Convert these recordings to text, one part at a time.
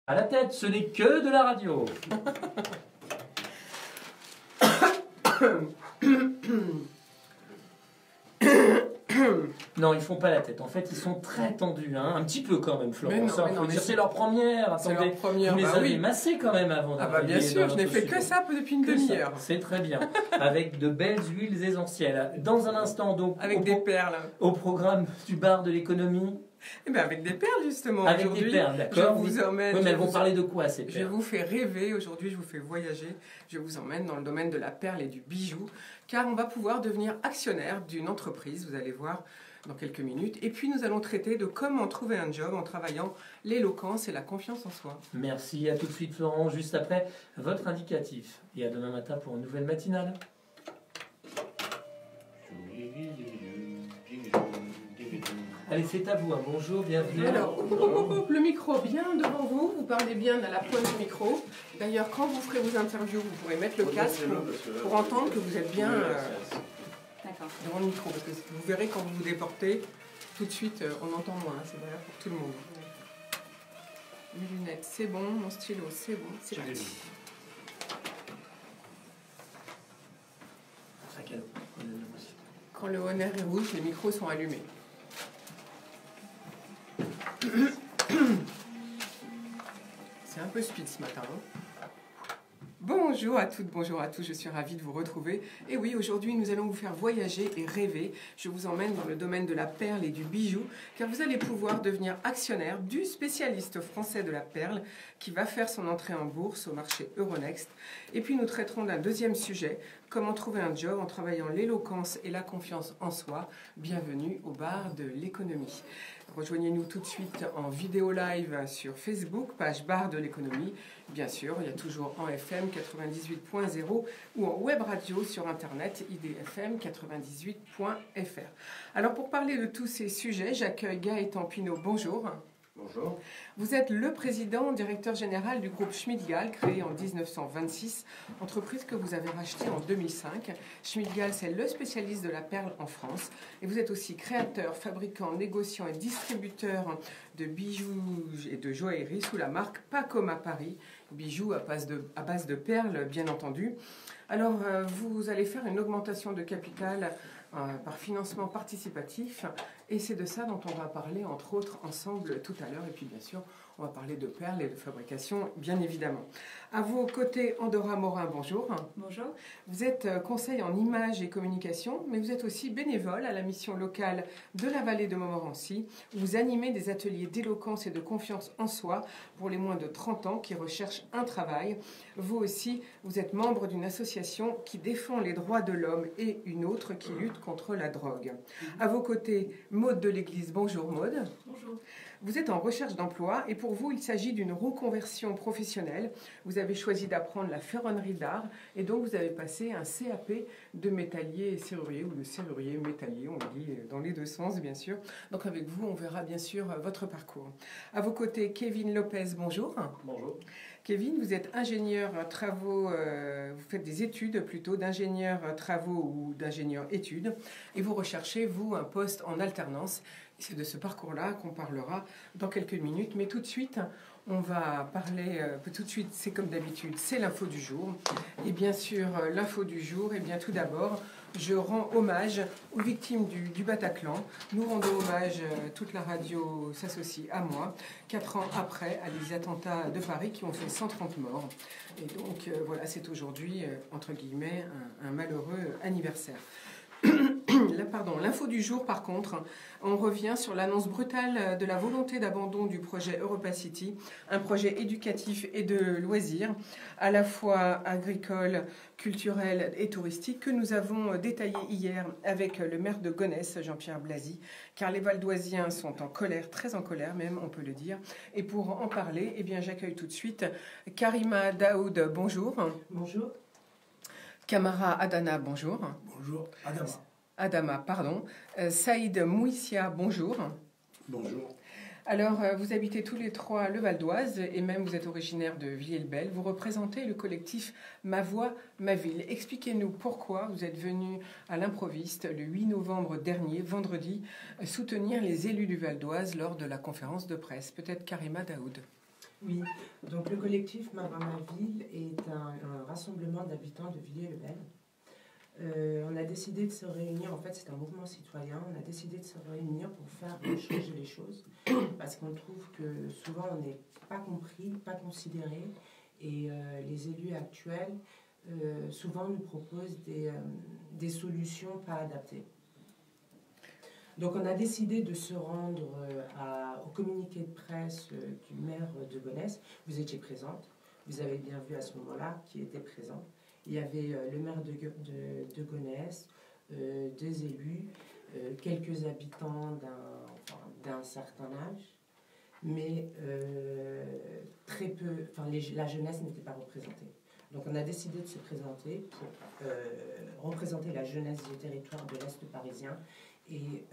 À la tête, ce n'est que de la radio. Non, ils font pas la tête. En fait, ils sont très tendus, hein. Un petit peu quand même, Florence. C'est leur première. Attendez, vous les avez massés quand même avant d'arriver. Ah bah bien sûr, je n'ai fait que ça depuis une demi-heure. C'est très bien. Avec de belles huiles essentielles. Dans un instant, donc, avec des perles. Au programme du bar de l'économie. Eh bien, avec des perles, justement. Avec des perles, d'accord. Je vous emmène. Oui, mais elles vont parler de quoi, ces perles? Je vous fais rêver. Aujourd'hui, je vous fais voyager. Je vous emmène dans le domaine de la perle et du bijou. Car on va pouvoir devenir actionnaire d'une entreprise. Vous allez voir dans quelques minutes. Et puis, nous allons traiter de comment trouver un job en travaillant l'éloquence et la confiance en soi. Merci. À tout de suite, Florent. Juste après, votre indicatif. Et à demain matin pour une nouvelle matinale. Allez, c'est à vous. Hein. Bonjour, bienvenue. Alors, le micro bien devant vous. Vous parlez bien à la pointe du micro. D'ailleurs, quand vous ferez vos interviews, vous pourrez mettre le casque pour entendre que vous êtes bien devant le micro. Parce que vous verrez quand vous vous déportez, tout de suite, on entend moins. C'est valable pour tout le monde. Mes lunettes, c'est bon. Mon stylo, c'est bon. C'est parti. Quand le honneur est rouge, les micros sont allumés. C'est un peu speed ce matin. Hein. Bonjour à toutes, bonjour à tous, je suis ravie de vous retrouver. Et oui, aujourd'hui nous allons vous faire voyager et rêver. Je vous emmène dans le domaine de la perle et du bijou, car vous allez pouvoir devenir actionnaire du spécialiste français de la perle qui va faire son entrée en bourse au marché Euronext. Et puis nous traiterons d'un deuxième sujet, comment trouver un job en travaillant l'éloquence et la confiance en soi. Bienvenue au bar de l'économie. Rejoignez-nous tout de suite en vidéo live sur Facebook, page bar de l'économie. Bien sûr, il y a toujours en FM 98.0 ou en web radio sur Internet, idfm98.fr. Alors pour parler de tous ces sujets, j'accueille Gaëtan Pinault. Bonjour. Bonjour. Vous êtes le président, directeur général du groupe Schmidt-Gall, créé en 1926, entreprise que vous avez rachetée en 2005. Schmidt-Gall, c'est le spécialiste de la perle en France. Et vous êtes aussi créateur, fabricant, négociant et distributeur de bijoux et de joaillerie sous la marque Pas comme à Paris. Bijoux à base de perles, bien entendu. Alors, vous allez faire une augmentation de capital par financement participatif. Et c'est de ça dont on va parler, entre autres, ensemble tout à l'heure. Et puis, bien sûr, on va parler de perles et de fabrication, bien évidemment. À vos côtés, Andorra Morin, bonjour. Bonjour. Vous êtes conseil en images et communication, mais vous êtes aussi bénévole à la mission locale de la vallée de Montmorency, où vous animez des ateliers d'éloquence et de confiance en soi pour les moins de 30 ans qui recherchent un travail. Vous aussi, vous êtes membre d'une association qui défend les droits de l'homme et une autre qui lutte contre la drogue. À vos côtés, Maude de l'Église. Bonjour Maude. Bonjour. Vous êtes en recherche d'emploi et pour vous, il s'agit d'une reconversion professionnelle. Vous avez choisi d'apprendre la ferronnerie d'art et donc vous avez passé un CAP de métallier et serrurier ou de serrurier métallier, on dit dans les deux sens bien sûr. Donc avec vous, on verra bien sûr votre parcours. À vos côtés, Kevin Lopez, bonjour. Bonjour. Kevin, vous êtes ingénieur travaux, vous faites des études plutôt d'ingénieur travaux ou d'ingénieur études et vous recherchez, vous, un poste en alternance. C'est de ce parcours-là qu'on parlera dans quelques minutes. Mais tout de suite, on va parler, tout de suite, c'est comme d'habitude, c'est l'info du jour. Et bien sûr, l'info du jour, et bien tout d'abord, je rends hommage aux victimes du Bataclan. Nous rendons hommage, toute la radio s'associe à moi, 4 ans après, à des attentats de Paris qui ont fait 130 morts. Et donc, voilà, c'est aujourd'hui, entre guillemets, un malheureux anniversaire. L'info du jour, par contre, on revient sur l'annonce brutale de la volonté d'abandon du projet Europa City, un projet éducatif et de loisirs, à la fois agricole, culturel et touristique, que nous avons détaillé hier avec le maire de Gonesse, Jean-Pierre Blazy, car les Valdoisiens sont en colère, très en colère même, on peut le dire. Et pour en parler, eh bien, j'accueille tout de suite Karima Daoud, bonjour. Bonjour. Kamara Adana, bonjour. Bonjour. Adama, pardon. Saïd Mouissia, bonjour. Bonjour. Alors, vous habitez tous les trois le Val d'Oise et même vous êtes originaire de Villiers-le-Bel. Vous représentez le collectif Ma Voix, Ma Ville. Expliquez-nous pourquoi vous êtes venu à l'improviste le 8 novembre dernier, vendredi, soutenir les élus du Val d'Oise lors de la conférence de presse. Peut-être Karima Daoud. Oui, donc le collectif Marra ma ville est un rassemblement d'habitants de Villiers-le-Bel. On a décidé de se réunir, en fait c'est un mouvement citoyen, on a décidé de se réunir pour faire changer les choses, parce qu'on trouve que souvent on n'est pas compris, pas considéré, et les élus actuels souvent nous proposent des solutions pas adaptées. Donc on a décidé de se rendre au communiqué de presse du maire de Gonesse. Vous étiez présente, vous avez bien vu à ce moment-là qui était présent. Il y avait le maire de Gonesse, des élus, quelques habitants d'un certain âge, mais très peu, la jeunesse n'était pas représentée. Donc on a décidé de se présenter pour représenter la jeunesse du territoire de l'Est parisien et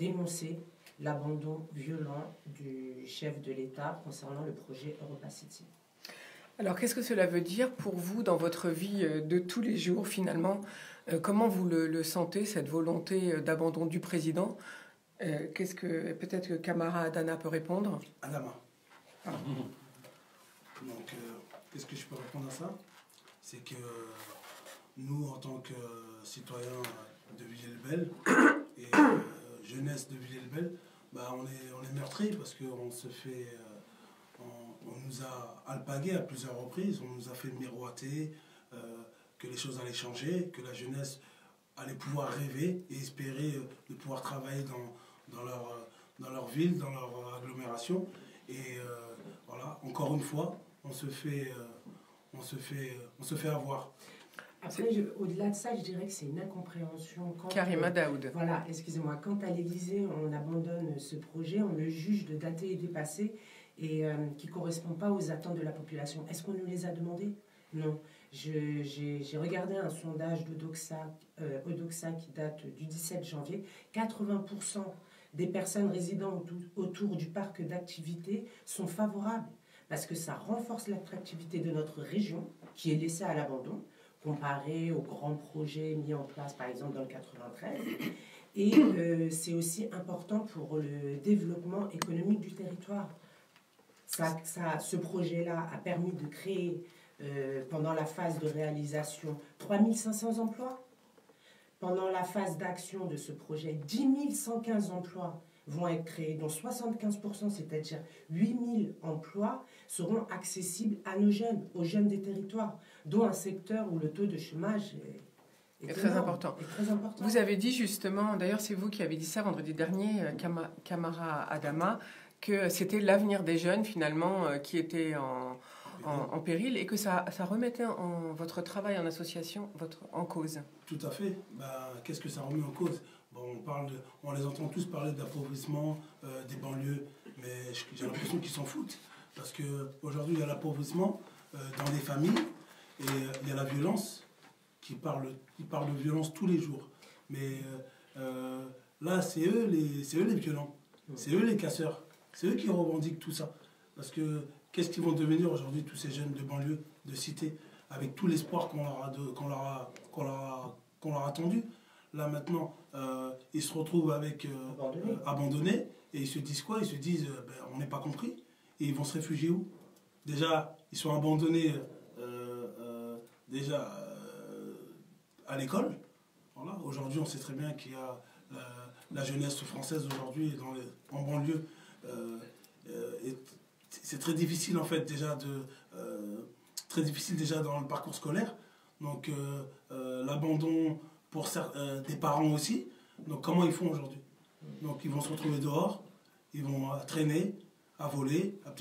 dénoncer l'abandon violent du chef de l'État concernant le projet Europa City. Alors, qu'est-ce que cela veut dire pour vous dans votre vie de tous les jours, finalement? Comment vous le sentez, cette volonté d'abandon du président? Peut-être que Camara Adana peut répondre? Adama. Ah. Donc, qu'est-ce que je peux répondre à ça? C'est que nous, en tant que citoyens de Villiers-le-Bel et jeunesse de Villiers-le-Bel, bah, on est meurtris parce qu'on se fait... on nous a alpagués à plusieurs reprises, on nous a fait miroiter que les choses allaient changer, que la jeunesse allait pouvoir rêver et espérer de pouvoir travailler dans leur ville, dans leur agglomération. Et voilà, encore une fois, on se fait avoir. Après, au-delà de ça, je dirais que c'est une incompréhension. Karima Daoud. Voilà, excusez-moi. Quand à l'Élysée, on abandonne ce projet, on le juge de daté et dépassé et qui ne correspond pas aux attentes de la population. Est-ce qu'on nous les a demandés? Non. J'ai regardé un sondage d'Odoxa qui date du 17 janvier. 80% des personnes résidant autour du parc d'activités sont favorables parce que ça renforce l'attractivité de notre région qui est laissée à l'abandon, comparé aux grands projets mis en place, par exemple, dans le 93. Et c'est aussi important pour le développement économique du territoire. Ce projet-là a permis de créer, pendant la phase de réalisation, 3500 emplois. Pendant la phase d'action de ce projet, 10 115 emplois vont être créés, dont 75%, c'est-à-dire 8000 emplois, seront accessibles à nos jeunes, aux jeunes des territoires, dont un secteur où le taux de chômage est très important. Vous avez dit justement, d'ailleurs c'est vous qui avez dit ça vendredi dernier, Camara Adama, que c'était l'avenir des jeunes finalement qui était en péril et que ça remettait votre travail en association en cause. Tout à fait. Qu'est-ce que ça remet en cause? On les entend tous parler d'appauvrissement des banlieues, mais j'ai l'impression qu'ils s'en foutent. Parce qu'aujourd'hui, il y a l'appauvrissement dans les familles et il y a la violence qui parle de violence tous les jours. Mais là, c'est eux les violents, c'est eux les casseurs, c'est eux qui revendiquent tout ça. Parce que qu'est-ce qu'ils vont devenir aujourd'hui, tous ces jeunes de banlieue, de cité, avec tout l'espoir qu'on leur a tendu? Là maintenant, ils se retrouvent abandonnés et ils se disent quoi? Ils se disent on n'est pas compris. Et ils vont se réfugier où? Déjà, ils sont abandonnés à l'école. Voilà. Aujourd'hui, on sait très bien qu'il y a la jeunesse française aujourd'hui en banlieue. C'est très difficile en fait déjà très difficile déjà dans le parcours scolaire. Donc l'abandon pour des parents aussi. Donc comment ils font aujourd'hui? Donc ils vont se retrouver dehors, ils vont traîner, à voler, à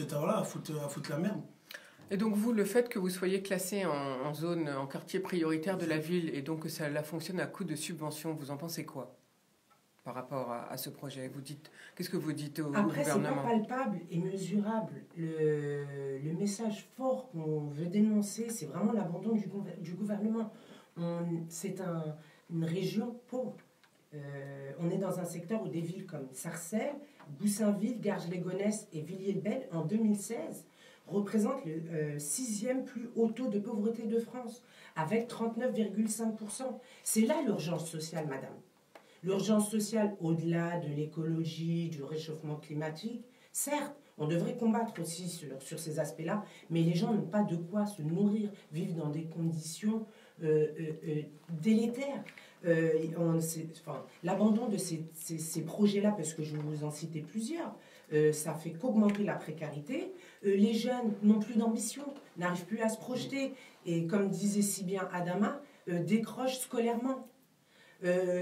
foutre la merde. Et donc vous, le fait que vous soyez classé en quartier prioritaire de la ville et donc que ça fonctionne à coup de subvention, vous en pensez quoi par rapport à ce projet? Qu'est-ce que vous dites au gouvernement? Après, c'est pas palpable et mesurable. Le message fort qu'on veut dénoncer, c'est vraiment l'abandon du gouvernement. C'est une région pauvre. On est dans un secteur où des villes comme Sarcelles, Goussainville, Garges-les-Gonesse et Villiers-le-Bel, en 2016, représentent le 6e plus haut taux de pauvreté de France, avec 39,5%. C'est là l'urgence sociale, madame. L'urgence sociale, au-delà de l'écologie, du réchauffement climatique, certes, On devrait combattre aussi sur ces aspects-là, mais les gens n'ont pas de quoi se nourrir, vivent dans des conditions délétères. L'abandon de ces projets-là, parce que je vais vous en citer plusieurs, ça fait qu'augmenter la précarité. Les jeunes n'ont plus d'ambition, n'arrivent plus à se projeter, et comme disait si bien Adama, décrochent scolairement.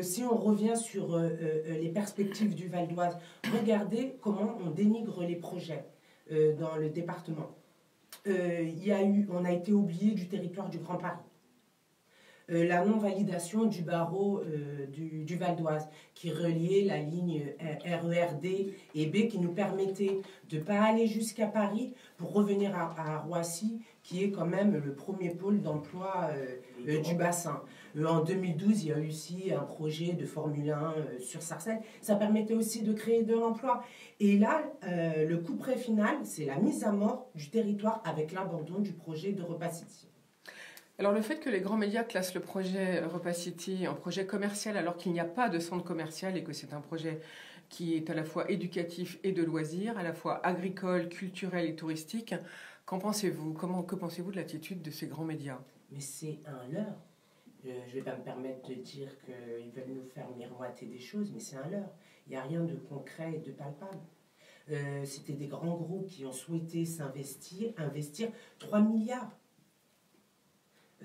Si on revient sur les perspectives du Val d'Oise, regardez comment on dénigre les projets dans le département. On a été oublié du territoire du Grand Paris. La non-validation du barreau du Val d'Oise qui reliait la ligne RERD et B qui nous permettait de ne pas aller jusqu'à Paris pour revenir à Roissy qui est quand même le premier pôle d'emploi du bassin. En 2012, il y a eu aussi un projet de Formule 1 sur Sarcelles. Ça permettait aussi de créer de l'emploi. Et là, le couperet final, c'est la mise à mort du territoire avec l'abandon du projet d'Europa City. Alors le fait que les grands médias classent le projet Europa City en projet commercial alors qu'il n'y a pas de centre commercial et que c'est un projet qui est à la fois éducatif et de loisirs, à la fois agricole, culturel et touristique, qu'en pensez-vous? Que pensez-vous de l'attitude de ces grands médias? Mais c'est un leurre. Je ne vais pas me permettre de dire qu'ils veulent nous faire miroiter des choses, mais c'est un leurre. Il n'y a rien de concret et de palpable. C'était des grands groupes qui ont souhaité investir 3 milliards.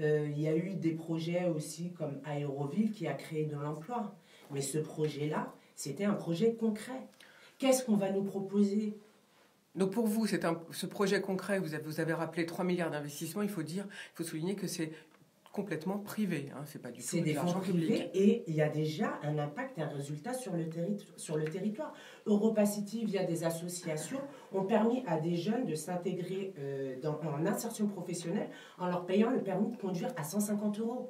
Il y a eu des projets aussi comme Aéroville qui a créé de l'emploi. Mais ce projet-là, c'était un projet concret. Qu'est-ce qu'on va nous proposer? Donc pour vous, ce projet concret, vous avez rappelé 3 milliards d'investissements, il faut souligner que c'est complètement privé. Hein, c'est pas du tout de l'argent public. Et il y a déjà un impact et un résultat sur le territoire. Europa City, via des associations, ont permis à des jeunes de s'intégrer en insertion professionnelle en leur payant le permis de conduire à 150 €.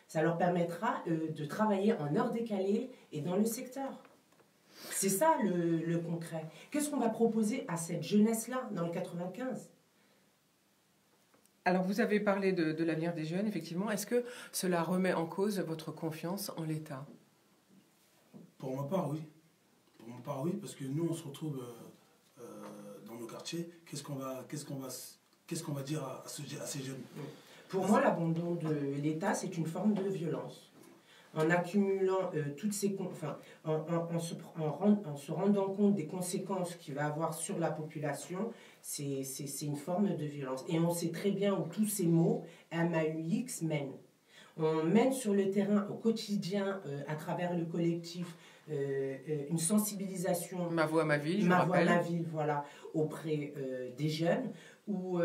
Ça leur permettra de travailler en heures décalées et dans le secteur. C'est ça le concret. Qu'est-ce qu'on va proposer à cette jeunesse-là dans le 95 ? Alors, vous avez parlé de l'avenir des jeunes, effectivement. Est-ce que cela remet en cause votre confiance en l'État? Pour ma part, oui. Pour ma part, oui, parce que nous, on se retrouve dans nos quartiers. Qu'est-ce qu'on va dire à ces jeunes? Pour moi, l'abandon de l'État, c'est une forme de violence. En accumulant toutes ces... en se rendant compte des conséquences qu'il va avoir sur la population, c'est une forme de violence. Et on sait très bien où tous ces mots, MAUX, mènent. On mène sur le terrain, au quotidien, à travers le collectif, une sensibilisation... Ma voix, ma ville, je Ma rappelle. voix, ma ville, voilà, auprès des jeunes, où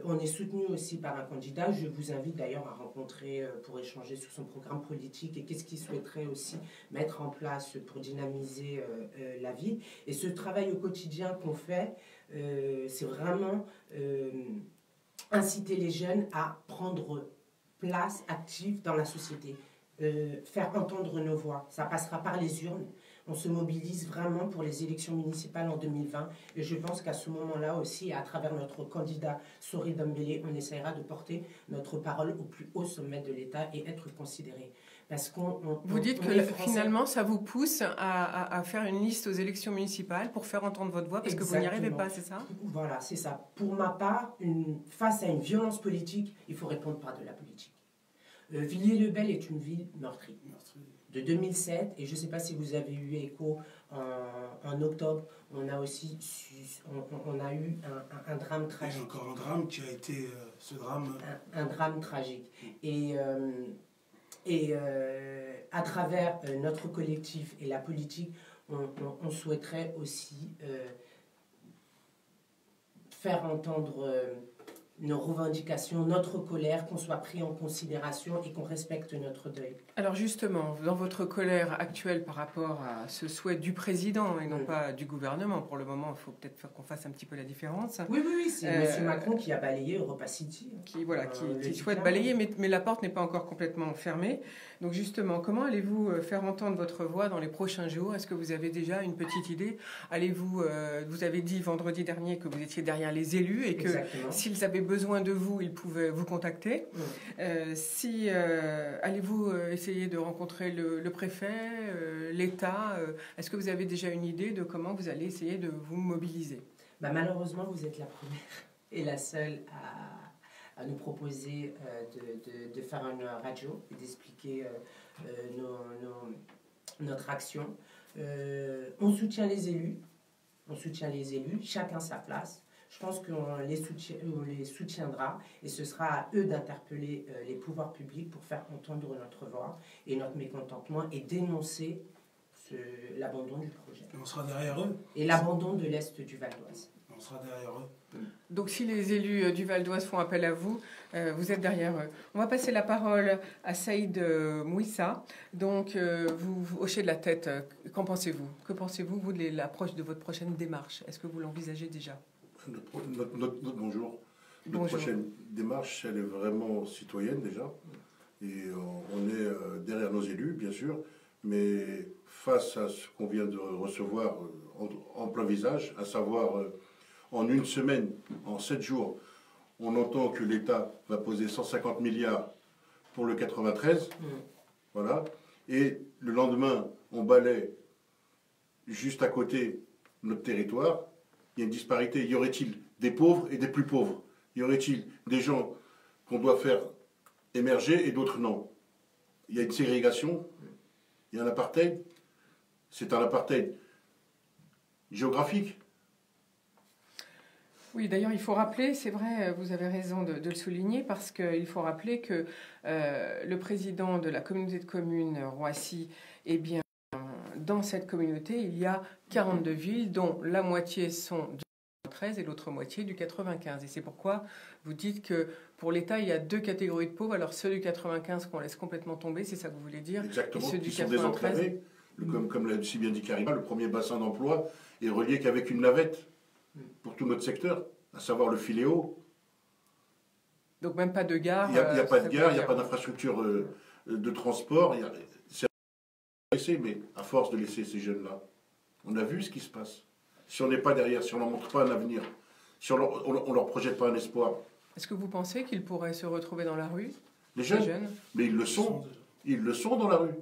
on est soutenu aussi par un candidat. Je vous invite d'ailleurs à rencontrer pour échanger sur son programme politique et qu'est-ce qu'il souhaiterait aussi mettre en place pour dynamiser la ville. Et ce travail au quotidien qu'on fait, c'est vraiment inciter les jeunes à prendre place active dans la société, faire entendre nos voix. Ça passera par les urnes. On se mobilise vraiment pour les élections municipales en 2020 et je pense qu'à ce moment-là aussi, à travers notre candidat Sori Dembélé, on essaiera de porter notre parole au plus haut sommet de l'État et être considéré. Parce vous dites que finalement, ça vous pousse à faire une liste aux élections municipales pour faire entendre votre voix parce que vous n'y arrivez pas, c'est ça? Voilà, c'est ça. Pour ma part, face à une violence politique, il faut répondre par de la politique. Villiers-le-Bel est une ville meurtrie. De 2007, et je ne sais pas si vous avez eu écho en octobre, on a aussi on a eu un drame tragique. Et encore un drame qui a été ce drame. Un drame tragique. Et à travers notre collectif et la politique, on souhaiterait aussi faire entendre nos revendications, notre colère, qu'on soit pris en considération et qu'on respecte notre deuil. Alors justement, dans votre colère actuelle par rapport à ce souhait du président et non pas du gouvernement, pour le moment, il faut peut-être qu'on fasse un petit peu la différence. Oui, c'est M. Macron qui a balayé Europa City. Qui souhaite balayer, mais la porte n'est pas encore complètement fermée. Donc justement, comment allez-vous faire entendre votre voix dans les prochains jours? Est-ce que vous avez déjà une petite idée? Vous avez dit vendredi dernier que vous étiez derrière les élus et que s'ils avaient besoin de vous, ils pouvaient vous contacter. Allez-vous essayer de rencontrer le préfet, l'État? Est-ce que vous avez déjà une idée de comment vous allez essayer de vous mobiliser? Malheureusement, vous êtes la première et la seule à nous proposer de faire une radio et d'expliquer notre action. On soutient les élus, chacun sa place. Je pense qu'on les soutiendra et ce sera à eux d'interpeller les pouvoirs publics pour faire entendre notre voix et notre mécontentement et dénoncer l'abandon du projet. Et on sera derrière eux. Et l'abandon de l'Est du Val d'Oise. On sera derrière eux. Donc si les élus du Val d'Oise font appel à vous, vous êtes derrière eux. On va passer la parole à Saïd Mouissa. Donc vous hochez de la tête. Qu'en pensez-vous? Que pensez-vous, vous, de l'approche de votre prochaine démarche? Est-ce que vous l'envisagez déjà? Bonjour. Notre prochaine démarche, elle est vraiment citoyenne déjà. Et on est derrière nos élus, bien sûr. Mais face à ce qu'on vient de recevoir en plein visage, à savoir en une semaine, en 7 jours, on entend que l'État va poser 150 milliards pour le 93. Voilà. Et le lendemain, on balaie juste à côté notre territoire. Il y a une disparité. Y aurait-il des pauvres et des plus pauvres? Y aurait-il des gens qu'on doit faire émerger et d'autres non? Il y a une ségrégation. Il y a un apartheid. C'est un apartheid géographique. Oui, d'ailleurs, il faut rappeler, c'est vrai, vous avez raison de le souligner, parce qu'il faut rappeler que le président de la communauté de communes Roissy, eh bien, dans cette communauté, il y a 42 villes, dont la moitié sont du 93 et l'autre moitié du 95. Et c'est pourquoi vous dites que pour l'État, il y a 2 catégories de pauvres. Alors ceux du 95 qu'on laisse complètement tomber, c'est ça que vous voulez dire? Exactement, et ceux du qui sont 93, désenclavés. Comme l'a si bien dit Karima, le premier bassin d'emploi est relié qu'avec une navette pour tout notre secteur, à savoir le Filéo. Donc même pas de gare. Il n'y a pas de gare, il n'y a pas d'infrastructure de transport. C'est mais à force de laisser ces jeunes-là, on a vu ce qui se passe. Si on n'est pas derrière, si on ne leur montre pas un avenir, si on ne leur projette pas un espoir. Est-ce que vous pensez qu'ils pourraient se retrouver dans la rue? Les jeunes. Mais ils le sont. Ils le sont dans la rue.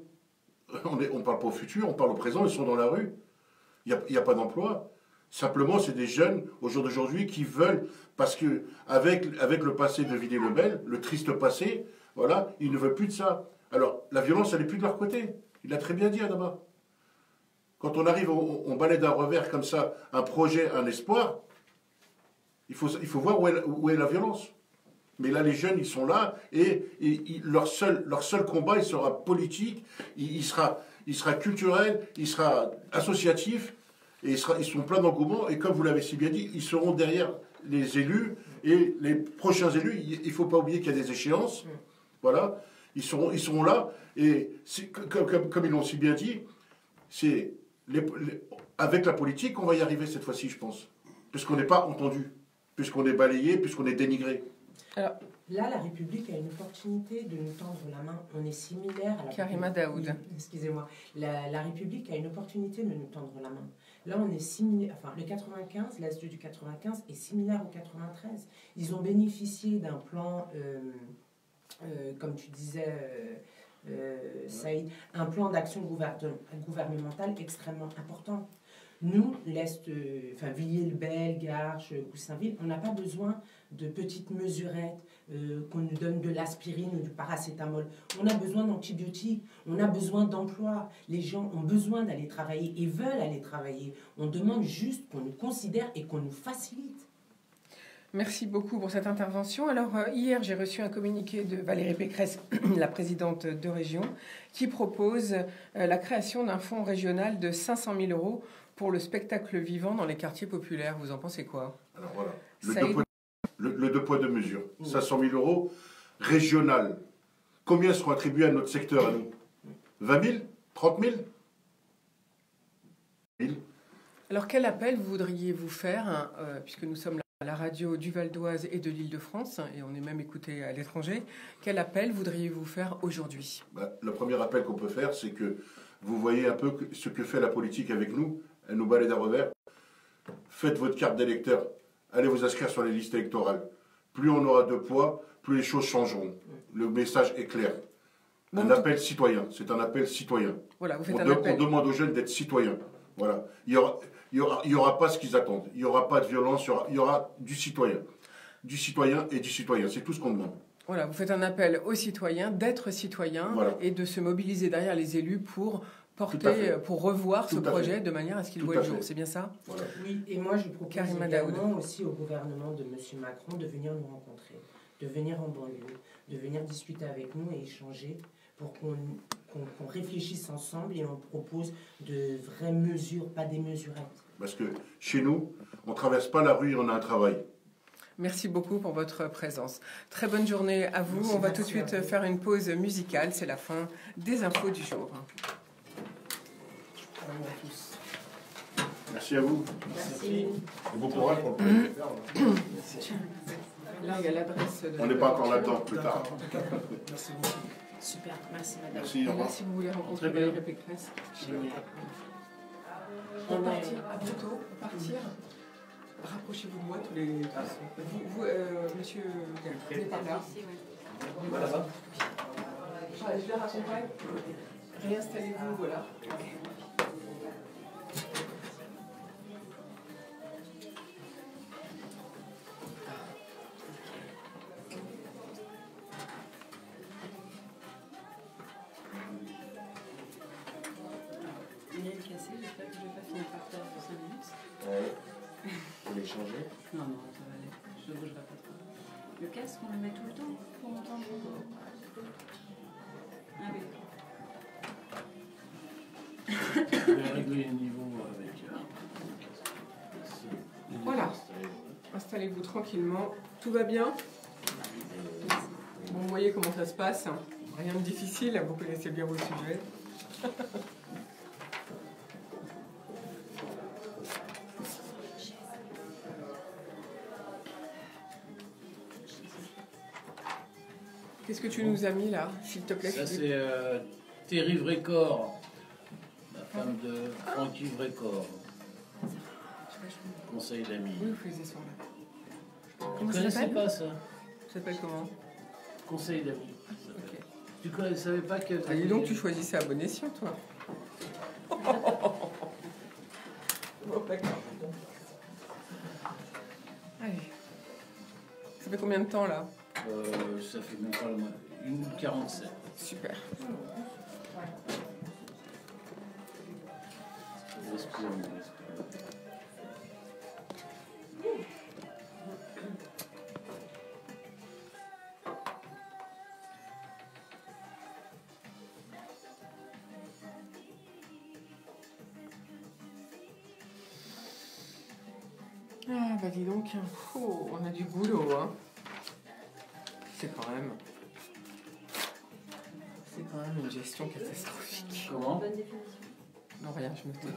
On ne parle pas au futur, on parle au présent, ils sont dans la rue. Il n'y a pas d'emploi. Simplement, c'est des jeunes, au jour d'aujourd'hui, qui veulent, parce que avec le passé de Villiers-le-Bel, le triste passé, voilà, ils ne veulent plus de ça. Alors, la violence, elle n'est plus de leur côté. Il l'a très bien dit, Adama. Quand on arrive, on balaie d'un revers comme ça, un projet, un espoir, il faut voir où est la violence. Mais là, les jeunes, ils sont là, et leur seul combat, il sera politique, il sera culturel, il sera associatif, et ils sont pleins d'engouement, et comme vous l'avez si bien dit, ils seront derrière les élus, et les prochains élus, il ne faut pas oublier qu'il y a des échéances, voilà, ils seront là, et comme ils l'ont si bien dit, c'est avec la politique qu'on va y arriver cette fois-ci, je pense, puisqu'on n'est pas entendu, puisqu'on est balayé, puisqu'on est dénigré. Alors, là, la République a une opportunité de nous tendre la main. On est similaire à la... Karima Daoud. Excusez-moi. La République a une opportunité de nous tendre la main. Là, on est similaire... Enfin, le 95, l'Est du 95 est similaire au 93. Ils ont bénéficié d'un plan, comme tu disais, Saïd, un plan d'action gouvernementale extrêmement important. Nous, l'Est, Villiers-le-Bel, Garches, Goussainville, on n'a pas besoin de petites mesurettes, qu'on nous donne de l'aspirine ou du paracétamol. On a besoin d'antibiotiques, on a besoin d'emploi. Les gens ont besoin d'aller travailler et veulent aller travailler. On demande juste qu'on nous considère et qu'on nous facilite. Merci beaucoup pour cette intervention. Alors, hier, j'ai reçu un communiqué de Valérie Pécresse, la présidente de région, qui propose la création d'un fonds régional de 500 000 € pour le spectacle vivant dans les quartiers populaires. Vous en pensez quoi? Alors voilà, le 2 poids 2 mesures. 500 000 € régional. Combien seront attribués à notre secteur, à nous? 20 000? 30 000? Alors, quel appel voudriez-vous faire, puisque nous sommes à la radio du Val d'Oise et de l'Île-de-France, et on est même écouté à l'étranger, quel appel voudriez-vous faire aujourd'hui? Le premier appel qu'on peut faire, c'est que vous voyez un peu ce que fait la politique avec nous. Elle nous balaie d'un revers. Faites votre carte d'électeur. Allez vous inscrire sur les listes électorales. Plus on aura de poids, plus les choses changeront. Le message est clair. Un appel citoyen. C'est un appel citoyen. Voilà, vous faites un appel. On demande aux jeunes d'être citoyens. Voilà. Il y aura pas ce qu'ils attendent. Il n'y aura pas de violence, il y aura du citoyen. Du citoyen et du citoyen. C'est tout ce qu'on demande. Voilà, vous faites un appel aux citoyens d'être citoyens et de se mobiliser derrière les élus pour porter, pour revoir ce projet de manière à ce qu'il voit le jour. C'est bien ça? Voilà. Oui, et moi je propose également aussi au gouvernement de M. Macron de venir nous rencontrer, de venir en banlieue, de venir discuter avec nous et échanger pour qu'on réfléchisse ensemble et on propose de vraies mesures, pas des mesurettes. Parce que chez nous, on ne traverse pas la rue et on a un travail. Merci beaucoup pour votre présence. Très bonne journée à vous. On va tout de suite faire une pause musicale. C'est la fin des infos du jour. Merci à vous. Merci. Et bon courage pour le projet. Là, il y a l'adresse de... On n'est pas encore là-dedans, plus tard. Merci beaucoup. Super, merci madame. Merci, au revoir. Si vous voulez rencontrer Valérie Pécresse. On va partir à bientôt. Partir. Rapprochez-vous de moi tous les... Vous monsieur, vous êtes par là. Voilà. Je les raccompagne. Réinstallez-vous, voilà. Il est cassé, j'espère que je ne vais pas finir par terre pour 5 minutes. Ouais. Vous voulez changer? Non, non, ça va aller. Je ne bougerai pas trop. Le casque, on le met tout le temps pour entendre. Ah oui. Je vais régler le niveau avec... Voilà. Installez-vous tranquillement. Tout va bien? Bon, vous voyez comment ça se passe. Rien de difficile, vous connaissez bien vos sujets. Qu'est-ce que tu nous as mis là, s'il te plaît? Ça c'est Terry Vrécor, la femme de Francky Vrécor. Conseil d'amis. Oui, vous faisiez ça là. Vous ne connaissez pas ça? Ça s'appelle comment? Conseil d'amis. Ok. Tu ne savais pas que... Ah, dis donc, tu choisissais à bon escient, toi. Bon, d'accord. Allez. Ça fait combien de temps là? Ça fait même pas le mois. 1h47. Super. Respire, respire. Ah, bah dis donc, oh, on a du boulot, hein. C'est quand même une gestion catastrophique. Comment? Non, rien, je me tais.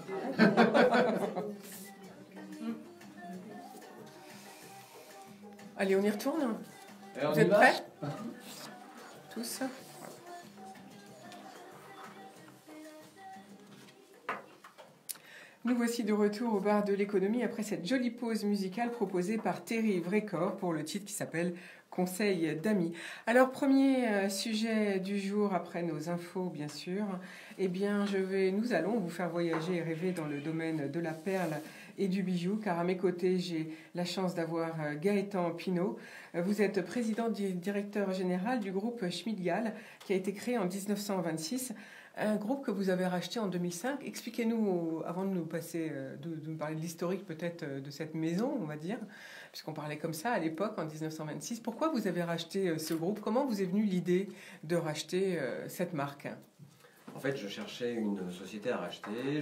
Allez, on y retourne? Vous êtes prêts? Tous? Nous voici de retour au bar de l'économie après cette jolie pause musicale proposée par Terry Vrécor pour le titre qui s'appelle Conseil d'amis. Alors, premier sujet du jour après nos infos, bien sûr. Eh bien, nous allons vous faire voyager et rêver dans le domaine de la perle et du bijou, car à mes côtés, j'ai la chance d'avoir Gaëtan Pinault. Vous êtes président directeur général du groupe Schmid-Gall, qui a été créé en 1926. Un groupe que vous avez racheté en 2005. Expliquez-nous, avant de nous passer, de nous parler de l'historique peut-être de cette maison, on va dire, puisqu'on parlait comme ça à l'époque, en 1926. Pourquoi vous avez racheté ce groupe? Comment vous est venue l'idée de racheter cette marque? En fait, je cherchais une société à racheter.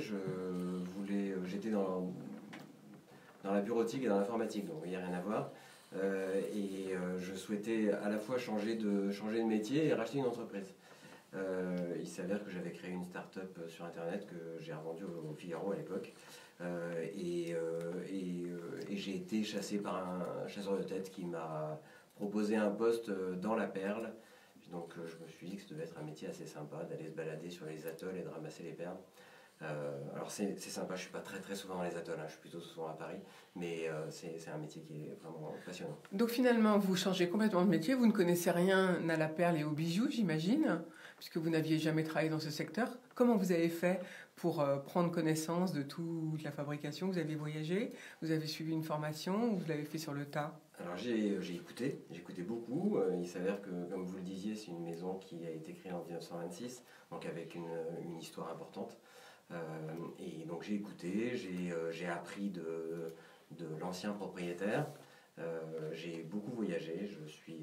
J'étais dans la bureautique et dans l'informatique, donc il n'y a rien à voir. Je souhaitais à la fois changer de métier et racheter une entreprise. Il s'avère que j'avais créé une start-up sur Internet que j'ai revendue au Figaro à l'époque. J'ai été chassé par un chasseur de tête qui m'a proposé un poste dans la perle. Donc je me suis dit que ça devait être un métier assez sympa d'aller se balader sur les atolls et de ramasser les perles. Alors c'est sympa, je ne suis pas très souvent dans les atolls, je suis plutôt souvent à Paris, mais c'est un métier qui est vraiment passionnant. Donc finalement, vous changez complètement de métier, vous ne connaissez rien à la perle et aux bijoux, j'imagine, puisque vous n'aviez jamais travaillé dans ce secteur. Comment vous avez fait pour prendre connaissance de toute la fabrication? Vous avez voyagé, vous avez suivi une formation ou vous l'avez fait sur le tas? Alors j'ai écouté beaucoup. Il s'avère que, comme vous le disiez, c'est une maison qui a été créée en 1926, donc avec une histoire importante. Et donc j'ai écouté, j'ai appris de l'ancien propriétaire. J'ai beaucoup voyagé, je suis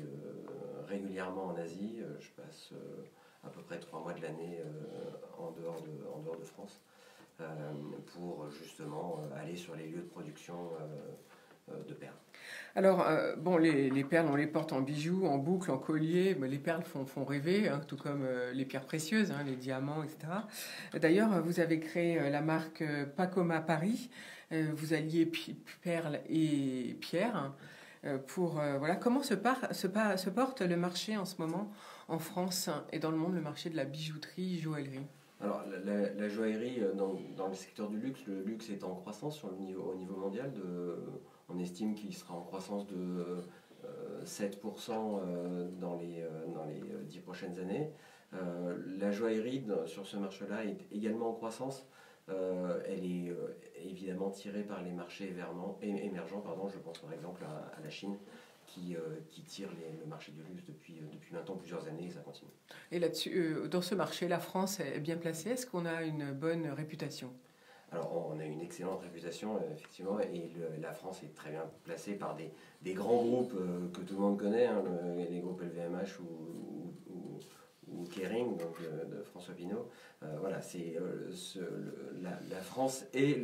régulièrement en Asie, je passe à peu près 3 mois de l'année en dehors de France pour justement aller sur les lieux de production de perles. Alors, bon, les perles, on les porte en bijoux, en boucles, en colliers. Les perles font rêver, hein, tout comme les pierres précieuses, hein, les diamants, etc. D'ailleurs, vous avez créé la marque Pacoma Paris. Vous alliez perles et pierres. Voilà. Comment se porte le marché en ce moment en France et dans le monde, le marché de la bijouterie, joaillerie? Alors, la joaillerie, dans le secteur du luxe, le luxe est en croissance au niveau mondial. On estime qu'il sera en croissance de 7% dans les 10 prochaines années. La joaillerie sur ce marché-là est également en croissance. Elle est évidemment tirée par les marchés émergents. Je pense par exemple à la Chine qui tire le marché du luxe depuis maintenant plusieurs années et ça continue. Et là-dessus, dans ce marché, la France est bien placée. Est-ce qu'on a une bonne réputation? Alors, on a une excellente réputation, effectivement, et la France est très bien placée par des grands groupes que tout le monde connaît, hein, les groupes LVMH ou Kering, donc de François Pinault. Voilà, la France est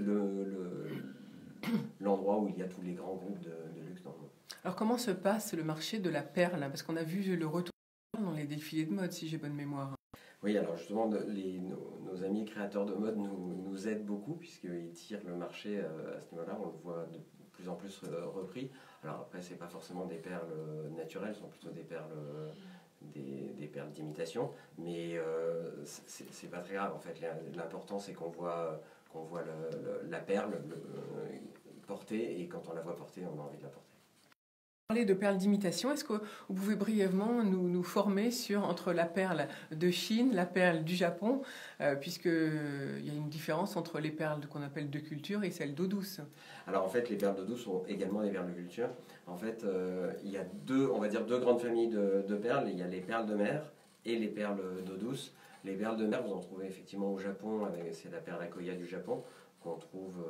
l'endroit où il y a tous les grands groupes de luxe dans le monde. Alors, comment se passe le marché de la perle? Parce qu'on a vu le retour dans les défilés de mode, si j'ai bonne mémoire. Oui, alors justement, nos amis créateurs de mode nous aident beaucoup puisqu'ils tirent le marché à ce niveau-là. On le voit de plus en plus repris. Alors après, c'est pas forcément des perles naturelles, ce sont plutôt des perles d'imitation. Mais c'est pas très grave. En fait, l'important c'est qu'on voit la perle portée et quand on la voit portée, on a envie de la porter. Parler de perles d'imitation, est-ce que vous pouvez brièvement nous former entre la perle de Chine, la perle du Japon, puisqu'il y a une différence entre les perles qu'on appelle de culture et celles d'eau douce? Alors en fait, les perles d'eau douce sont également des perles de culture. En fait, il y a deux grandes familles de perles. Il y a les perles de mer et les perles d'eau douce. Les perles de mer, vous en trouvez effectivement au Japon, c'est la perle Akoya du Japon, qu'on trouve,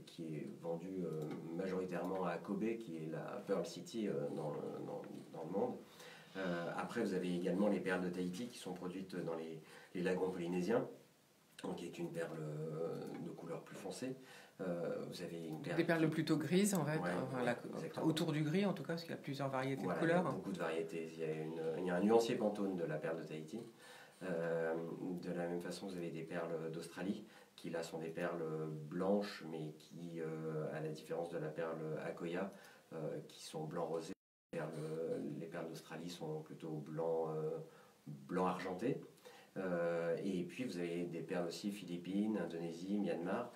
qui est vendue majoritairement à Kobe, qui est la Pearl City dans le monde. Après, vous avez également les perles de Tahiti qui sont produites dans les lagons polynésiens, donc qui est une perle de couleur plus foncée. Vous avez des perles plutôt grises, en fait, ouais, autour du gris en tout cas, parce qu'il y a plusieurs variétés de couleurs. Il y a beaucoup de variétés. Il y a un nuancier Pantone de la perle de Tahiti. De la même façon, vous avez des perles d'Australie qui là sont des perles blanches, mais qui, à la différence de la perle Akoya, qui sont blanc rosé. Les perles d'Australie sont plutôt blanc argenté. Et puis vous avez des perles aussi Philippines, Indonésie, Myanmar,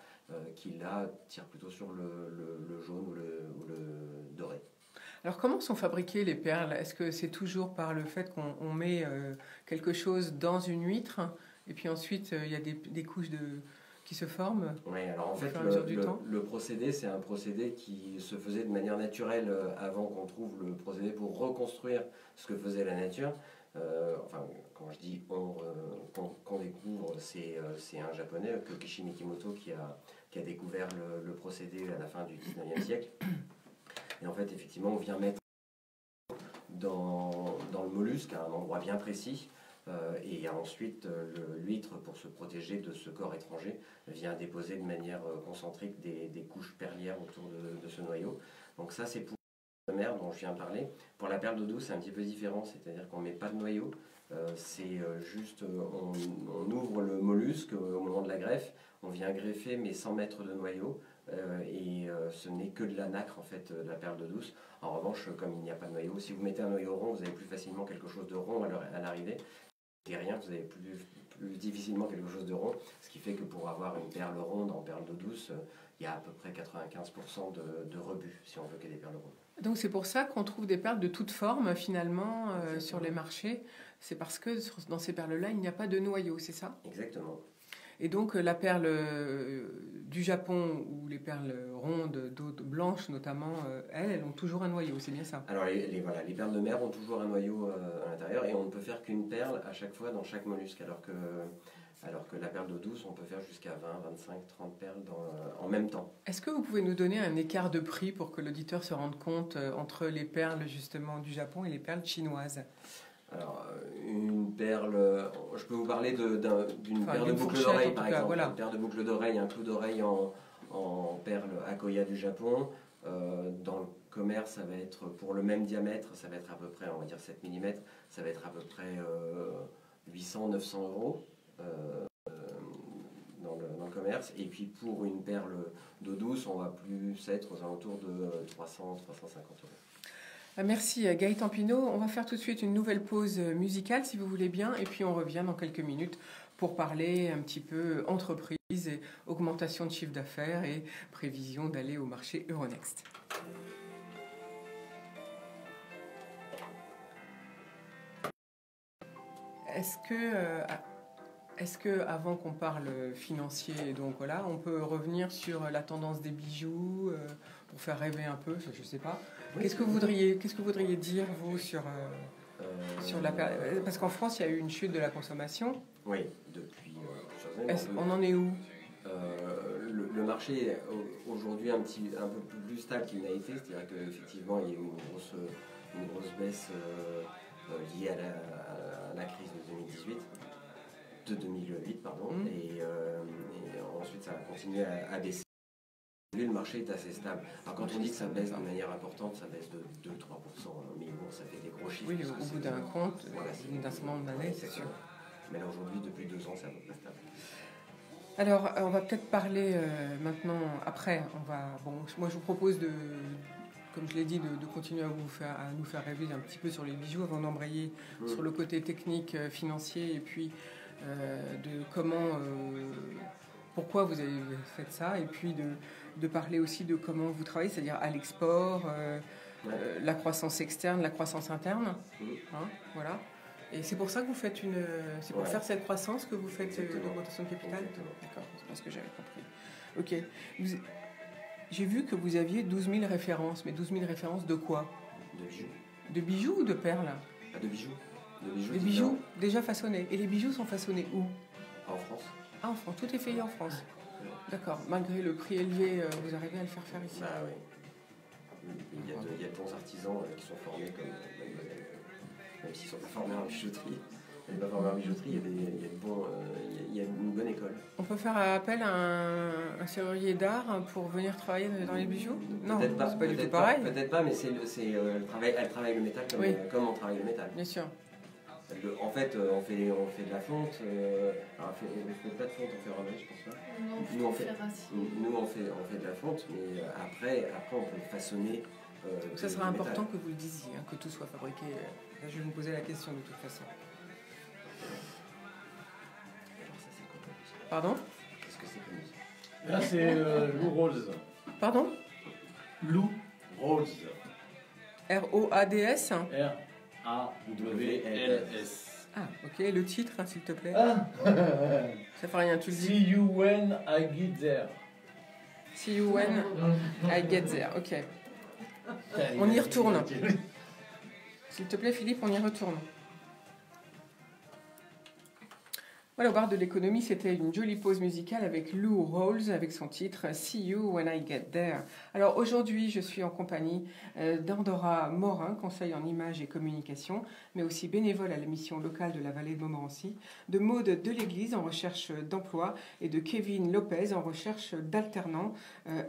qui là tirent plutôt sur le jaune ou le doré. Alors comment sont fabriquées les perles? Est-ce que c'est toujours par le fait qu'on met quelque chose dans une huître et puis ensuite il y a des couches qui se forment? Oui, alors en fait le procédé, c'est un procédé qui se faisait de manière naturelle avant qu'on trouve le procédé pour reconstruire ce que faisait la nature. Quand je dis qu'on découvre, c'est un japonais, Kokishi Mikimoto, qui a découvert le procédé à la fin du 19e siècle. Et en fait, effectivement, on vient mettre dans le mollusque à un endroit bien précis. Et ensuite, l'huître, pour se protéger de ce corps étranger, vient déposer de manière concentrique des couches perlières autour de ce noyau. Donc ça, c'est pour la mer dont je viens de parler. Pour la perle d'eau douce, c'est un petit peu différent, c'est-à-dire qu'on ne met pas de noyau. C'est juste, on ouvre le mollusque au moment de la greffe, on vient greffer mais sans mettre de noyau. Et ce n'est que de la nacre en fait de la perle d'eau douce. En revanche, comme il n'y a pas de noyau, si vous mettez un noyau rond, vous avez plus facilement quelque chose de rond à l'arrivée. Et rien, vous avez plus difficilement quelque chose de rond, ce qui fait que pour avoir une perle ronde en perle d'eau douce, il y a à peu près 95% de rebut si on veut qu'elle ait des perles rondes. Donc c'est pour ça qu'on trouve des perles de toutes formes finalement sur les marchés. C'est parce que dans ces perles-là, il n'y a pas de noyau, c'est ça? Exactement. Et donc la perle du Japon ou les perles rondes, d'autres blanches notamment, elles ont toujours un noyau, c'est bien ça? Alors les perles de mer ont toujours un noyau à l'intérieur et on ne peut faire qu'une perle à chaque fois dans chaque mollusque, alors que la perle d'eau douce, on peut faire jusqu'à 20, 25, 30 perles en même temps. Est-ce que vous pouvez nous donner un écart de prix pour que l'auditeur se rende compte entre les perles justement du Japon et les perles chinoises? Alors, une perle, je peux vous parler d'une paire de boucles d'oreilles par exemple. Voilà. Une paire de boucles d'oreilles, un clou d'oreille en perle Akoya du Japon. Dans le commerce, ça va être pour le même diamètre, ça va être à peu près, on va dire 7 mm, ça va être à peu près 800-900 € dans le commerce. Et puis pour une perle d'eau douce, on va plus être aux alentours de 300-350 €. Merci Gaëtan Pinault. On va faire tout de suite une nouvelle pause musicale si vous voulez bien et puis on revient dans quelques minutes pour parler un petit peu entreprise et augmentation de chiffre d'affaires et prévision d'aller au marché Euronext. Est-ce que avant qu'on parle financier, donc voilà, on peut revenir sur la tendance des bijoux pour faire rêver un peu, je ne sais pas. Oui. Qu'est-ce que vous voudriez dire, vous, sur la période? Parce qu'en France, il y a eu une chute de la consommation. Oui, depuis plusieurs années. On en est où? Le marché est aujourd'hui un peu plus stable qu'il n'a été, c'est-à-dire qu'effectivement, il y a eu une grosse baisse liée à la crise de 2008, pardon, et ensuite ça a continué à baisser. Le marché est assez stable. Alors quand on dit que ça baisse de manière importante, ça baisse de 2-3%, mais bon, ça fait des gros chiffres. Oui, au bout d'un compte, d'un certain nombre d'années, c'est sûr. Mais là aujourd'hui, depuis 2 ans, c'est à peu près stable. Alors, on va peut-être parler maintenant, après, moi je vous propose comme je l'ai dit, de continuer à nous faire rêver un petit peu sur les bijoux avant d'embrayer sur le côté technique, financier, et puis de pourquoi vous avez fait ça, et puis de parler aussi de comment vous travaillez, c'est-à-dire à l'export, la croissance externe, la croissance interne. Voilà. Et c'est pour ça que vous faites c'est pour faire cette croissance que vous faites l'augmentation de capital? D'accord, c'est parce que j'avais compris. Ok. J'ai vu que vous aviez 12 000 références, mais 12 000 références de quoi? De bijoux. De bijoux ou de perles? De bijoux. Des bijoux déjà façonnés. Et les bijoux sont façonnés où? En France. Ah, en France. Tout est fait en France. D'accord. Malgré le prix élevé, vous arrivez à le faire ici? Bah oui. Il y a de bons artisans qui sont formés comme Mademoiselle. Même s'ils ne sont pas formés en bijouterie. Il y a une bonne école. On peut faire appel à un serrurier d'art pour venir travailler dans les bijoux? Non, c'est pas du tout pareil. Peut-être pas, mais elle travaille le métal comme on travaille le métal. Bien sûr. En fait, on fait de la fonte. On fait pas de fonte, on fait ramage, je pense pas. Nous, on fait de la fonte, mais après on peut façonner. Ça sera important que vous le disiez, que tout soit fabriqué. Là, je vais me poser la question de toute façon. Pardon? Qu'est-ce que c'est que musique? Là, c'est Lou Rawls. Pardon? Lou Rawls. R-O-A-D-S? R-A-W-L-S. Ah, ok. Le titre, s'il te plaît. Ah. Ça fait rien, tu le dis. See you when I get there. See you when I get there. Ok. On y retourne. S'il te plaît, Philippe, on y retourne. Voilà, au bar de l'économie, c'était une jolie pause musicale avec Lou Rawls avec son titre See You When I Get There. Alors aujourd'hui, je suis en compagnie d'Andorra Morin, conseil en images et communication, mais aussi bénévole à la mission locale de la vallée de Montmorency, de Maude Deléglise en recherche d'emploi et de Kevin Lopez en recherche d'alternants,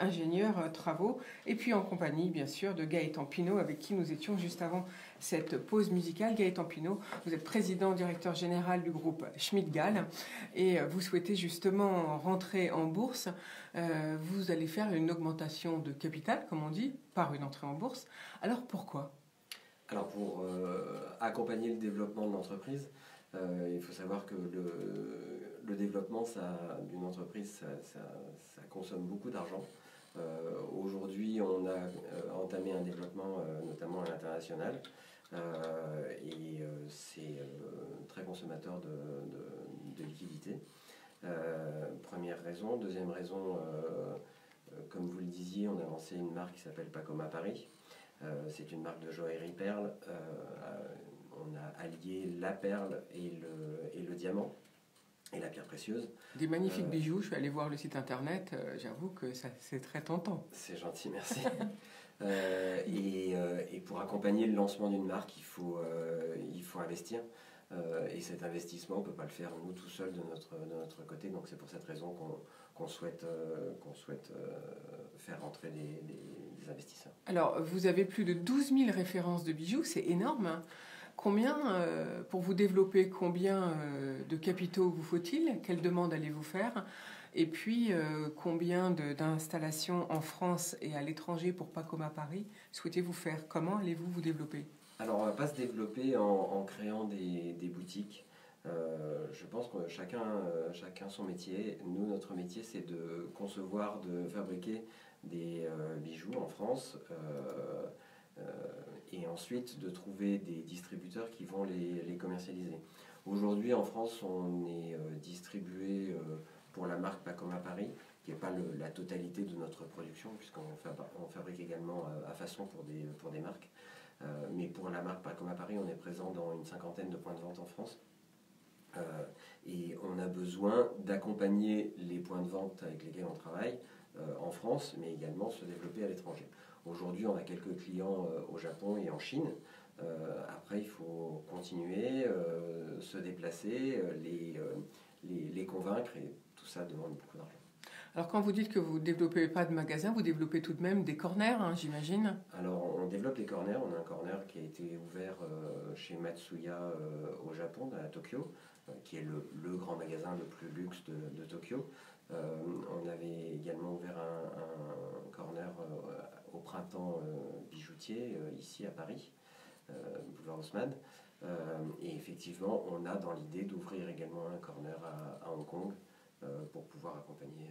ingénieurs travaux, et puis en compagnie, bien sûr, de Gaëtan Pinault avec qui nous étions juste avant cette pause musicale. Gaëtan Pinault, vous êtes président, directeur général du groupe Schmidt-Gall et vous souhaitez justement rentrer en bourse. Vous allez faire une augmentation de capital, comme on dit, par une entrée en bourse. Alors pourquoi? Alors pour accompagner le développement de l'entreprise, il faut savoir que le développement d'une entreprise, ça consomme beaucoup d'argent. Aujourd'hui, on a entamé un développement, notamment à l'international, et c'est très consommateur de liquidités. Première raison. Deuxième raison, comme vous le disiez, on a lancé une marque qui s'appelle Pacoma Paris. C'est une marque de joaillerie perle. On a allié la perle et le diamant et la pierre précieuse. Des magnifiques bijoux, je suis allée voir le site internet, j'avoue que c'est très tentant. C'est gentil, merci. Et pour accompagner le lancement d'une marque, il faut investir. Et cet investissement, on ne peut pas le faire nous tout seuls de notre côté. Donc c'est pour cette raison qu'on souhaite faire rentrer des investisseurs. Alors, vous avez plus de 12 000 références de bijoux, c'est énorme, hein. Combien, pour vous développer, combien de capitaux vous faut-il? Quelles demandes allez-vous faire? Et puis, combien d'installations en France et à l'étranger pour Pacoma Paris souhaitez-vous faire? Comment allez-vous vous développer? Alors, on ne va pas se développer en créant des boutiques. Je pense que chacun son métier. Nous, notre métier, c'est de concevoir, de fabriquer des bijoux en France. Et ensuite de trouver des distributeurs qui vont les commercialiser. Aujourd'hui en France on est distribué pour la marque Pacoma Paris, qui n'est pas la totalité de notre production, puisqu'on fabrique également à façon pour des marques. Mais pour la marque Pacoma Paris, on est présent dans une 50aine de points de vente en France. Et on a besoin d'accompagner les points de vente avec lesquels on travaille en France, mais également se développer à l'étranger. Aujourd'hui, on a quelques clients au Japon et en Chine. Après, il faut continuer, se déplacer, les convaincre, et tout ça demande beaucoup d'argent. Alors, quand vous dites que vous ne développez pas de magasin, vous développez tout de même des corners, hein, j'imagine? Alors, on développe des corners. On a un corner qui a été ouvert chez Matsuya au Japon, à Tokyo, qui est le grand magasin le plus luxe de Tokyo. On avait également ouvert un corner au printemps bijoutier, ici à Paris, boulevard Haussmann. Et effectivement, on a dans l'idée d'ouvrir également un corner à Hong Kong pour pouvoir accompagner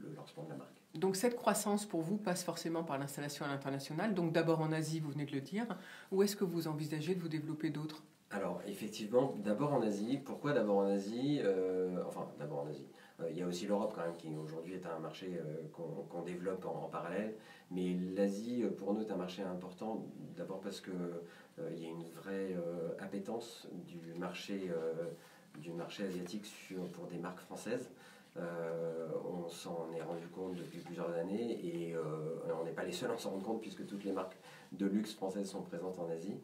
le lancement de la marque. Donc cette croissance pour vous passe forcément par l'installation à l'international, donc d'abord en Asie, vous venez de le dire, ou est-ce que vous envisagez de vous développer d'autres? Alors effectivement, d'abord en Asie. Pourquoi d'abord en Asie? D'abord en Asie. Il y a aussi l'Europe quand même, qui aujourd'hui est un marché qu'on développe en parallèle. Mais l'Asie, pour nous, est un marché important. D'abord parce qu'il y a une vraie appétence du marché asiatique pour des marques françaises. On s'en est rendu compte depuis plusieurs années et on n'est pas les seuls à s'en rendre compte, puisque toutes les marques de luxe françaises sont présentes en Asie.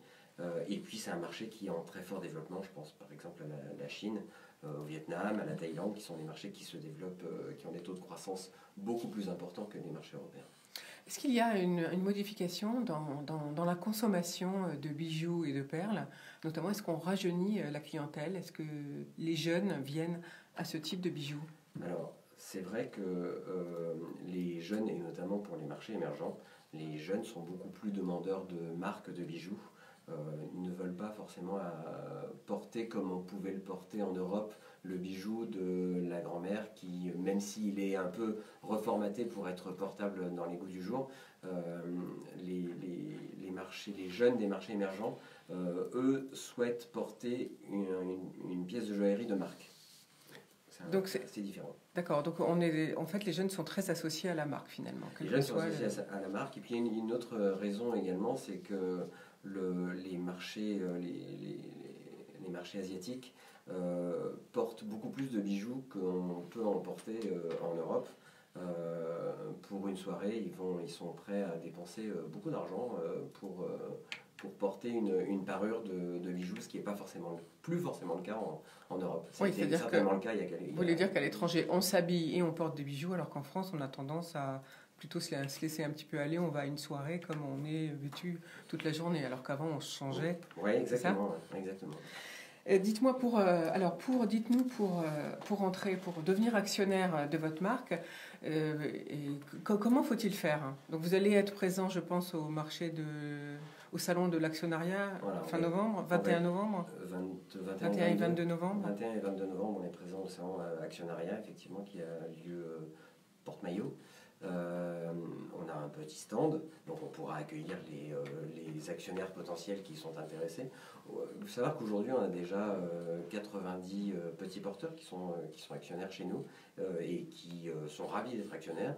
Et puis c'est un marché qui est en très fort développement. Je pense par exemple à la Chine, au Vietnam, à la Thaïlande, qui sont des marchés qui se développent, qui ont des taux de croissance beaucoup plus importants que les marchés européens. Est-ce qu'il y a une modification dans la consommation de bijoux et de perles? Notamment, est-ce qu'on rajeunit la clientèle? Est-ce que les jeunes viennent à ce type de bijoux? Alors, c'est vrai que les jeunes, et notamment pour les marchés émergents, les jeunes sont beaucoup plus demandeurs de marques de bijoux. Ils ne veulent pas forcément porter comme on pouvait le porter en Europe, le bijou de la grand-mère qui, même s'il est un peu reformaté pour être portable dans les goûts du jour, les jeunes des marchés émergents, eux, souhaitent porter une pièce de joaillerie de marque. Donc c'est différent. D'accord, donc en fait les jeunes sont très associés à la marque finalement. Les jeunes sont associés à la marque. Et puis il y a une autre raison également, c'est que les marchés asiatiques portent beaucoup plus de bijoux qu'on peut en porter en Europe. Pour une soirée, ils sont prêts à dépenser beaucoup d'argent pour porter une parure de bijoux, ce qui n'est plus forcément le cas en Europe. Oui, c'est-à-dire certainement le cas il y a quelques années. Vous voulez dire qu'à l'étranger, on s'habille et on porte des bijoux, alors qu'en France, on a tendance à plutôt se laisser un petit peu aller. On va à une soirée comme on est vêtu toute la journée, alors qu'avant, on se changeait. Oui, exactement. Exactement. Dites-moi pour devenir actionnaire de votre marque, comment faut-il faire? Donc vous allez être présent, je pense, au salon de l'actionnariat fin novembre, 21 novembre. 21 et 22 novembre. 21 et 22 novembre, on est présent au salon actionnariat, effectivement, qui a lieu Porte-Maillot. On a un petit stand, donc on pourra accueillir les actionnaires potentiels qui sont intéressés. Il faut savoir qu'aujourd'hui, on a déjà 90 petits porteurs qui sont actionnaires chez nous et qui sont ravis d'être actionnaires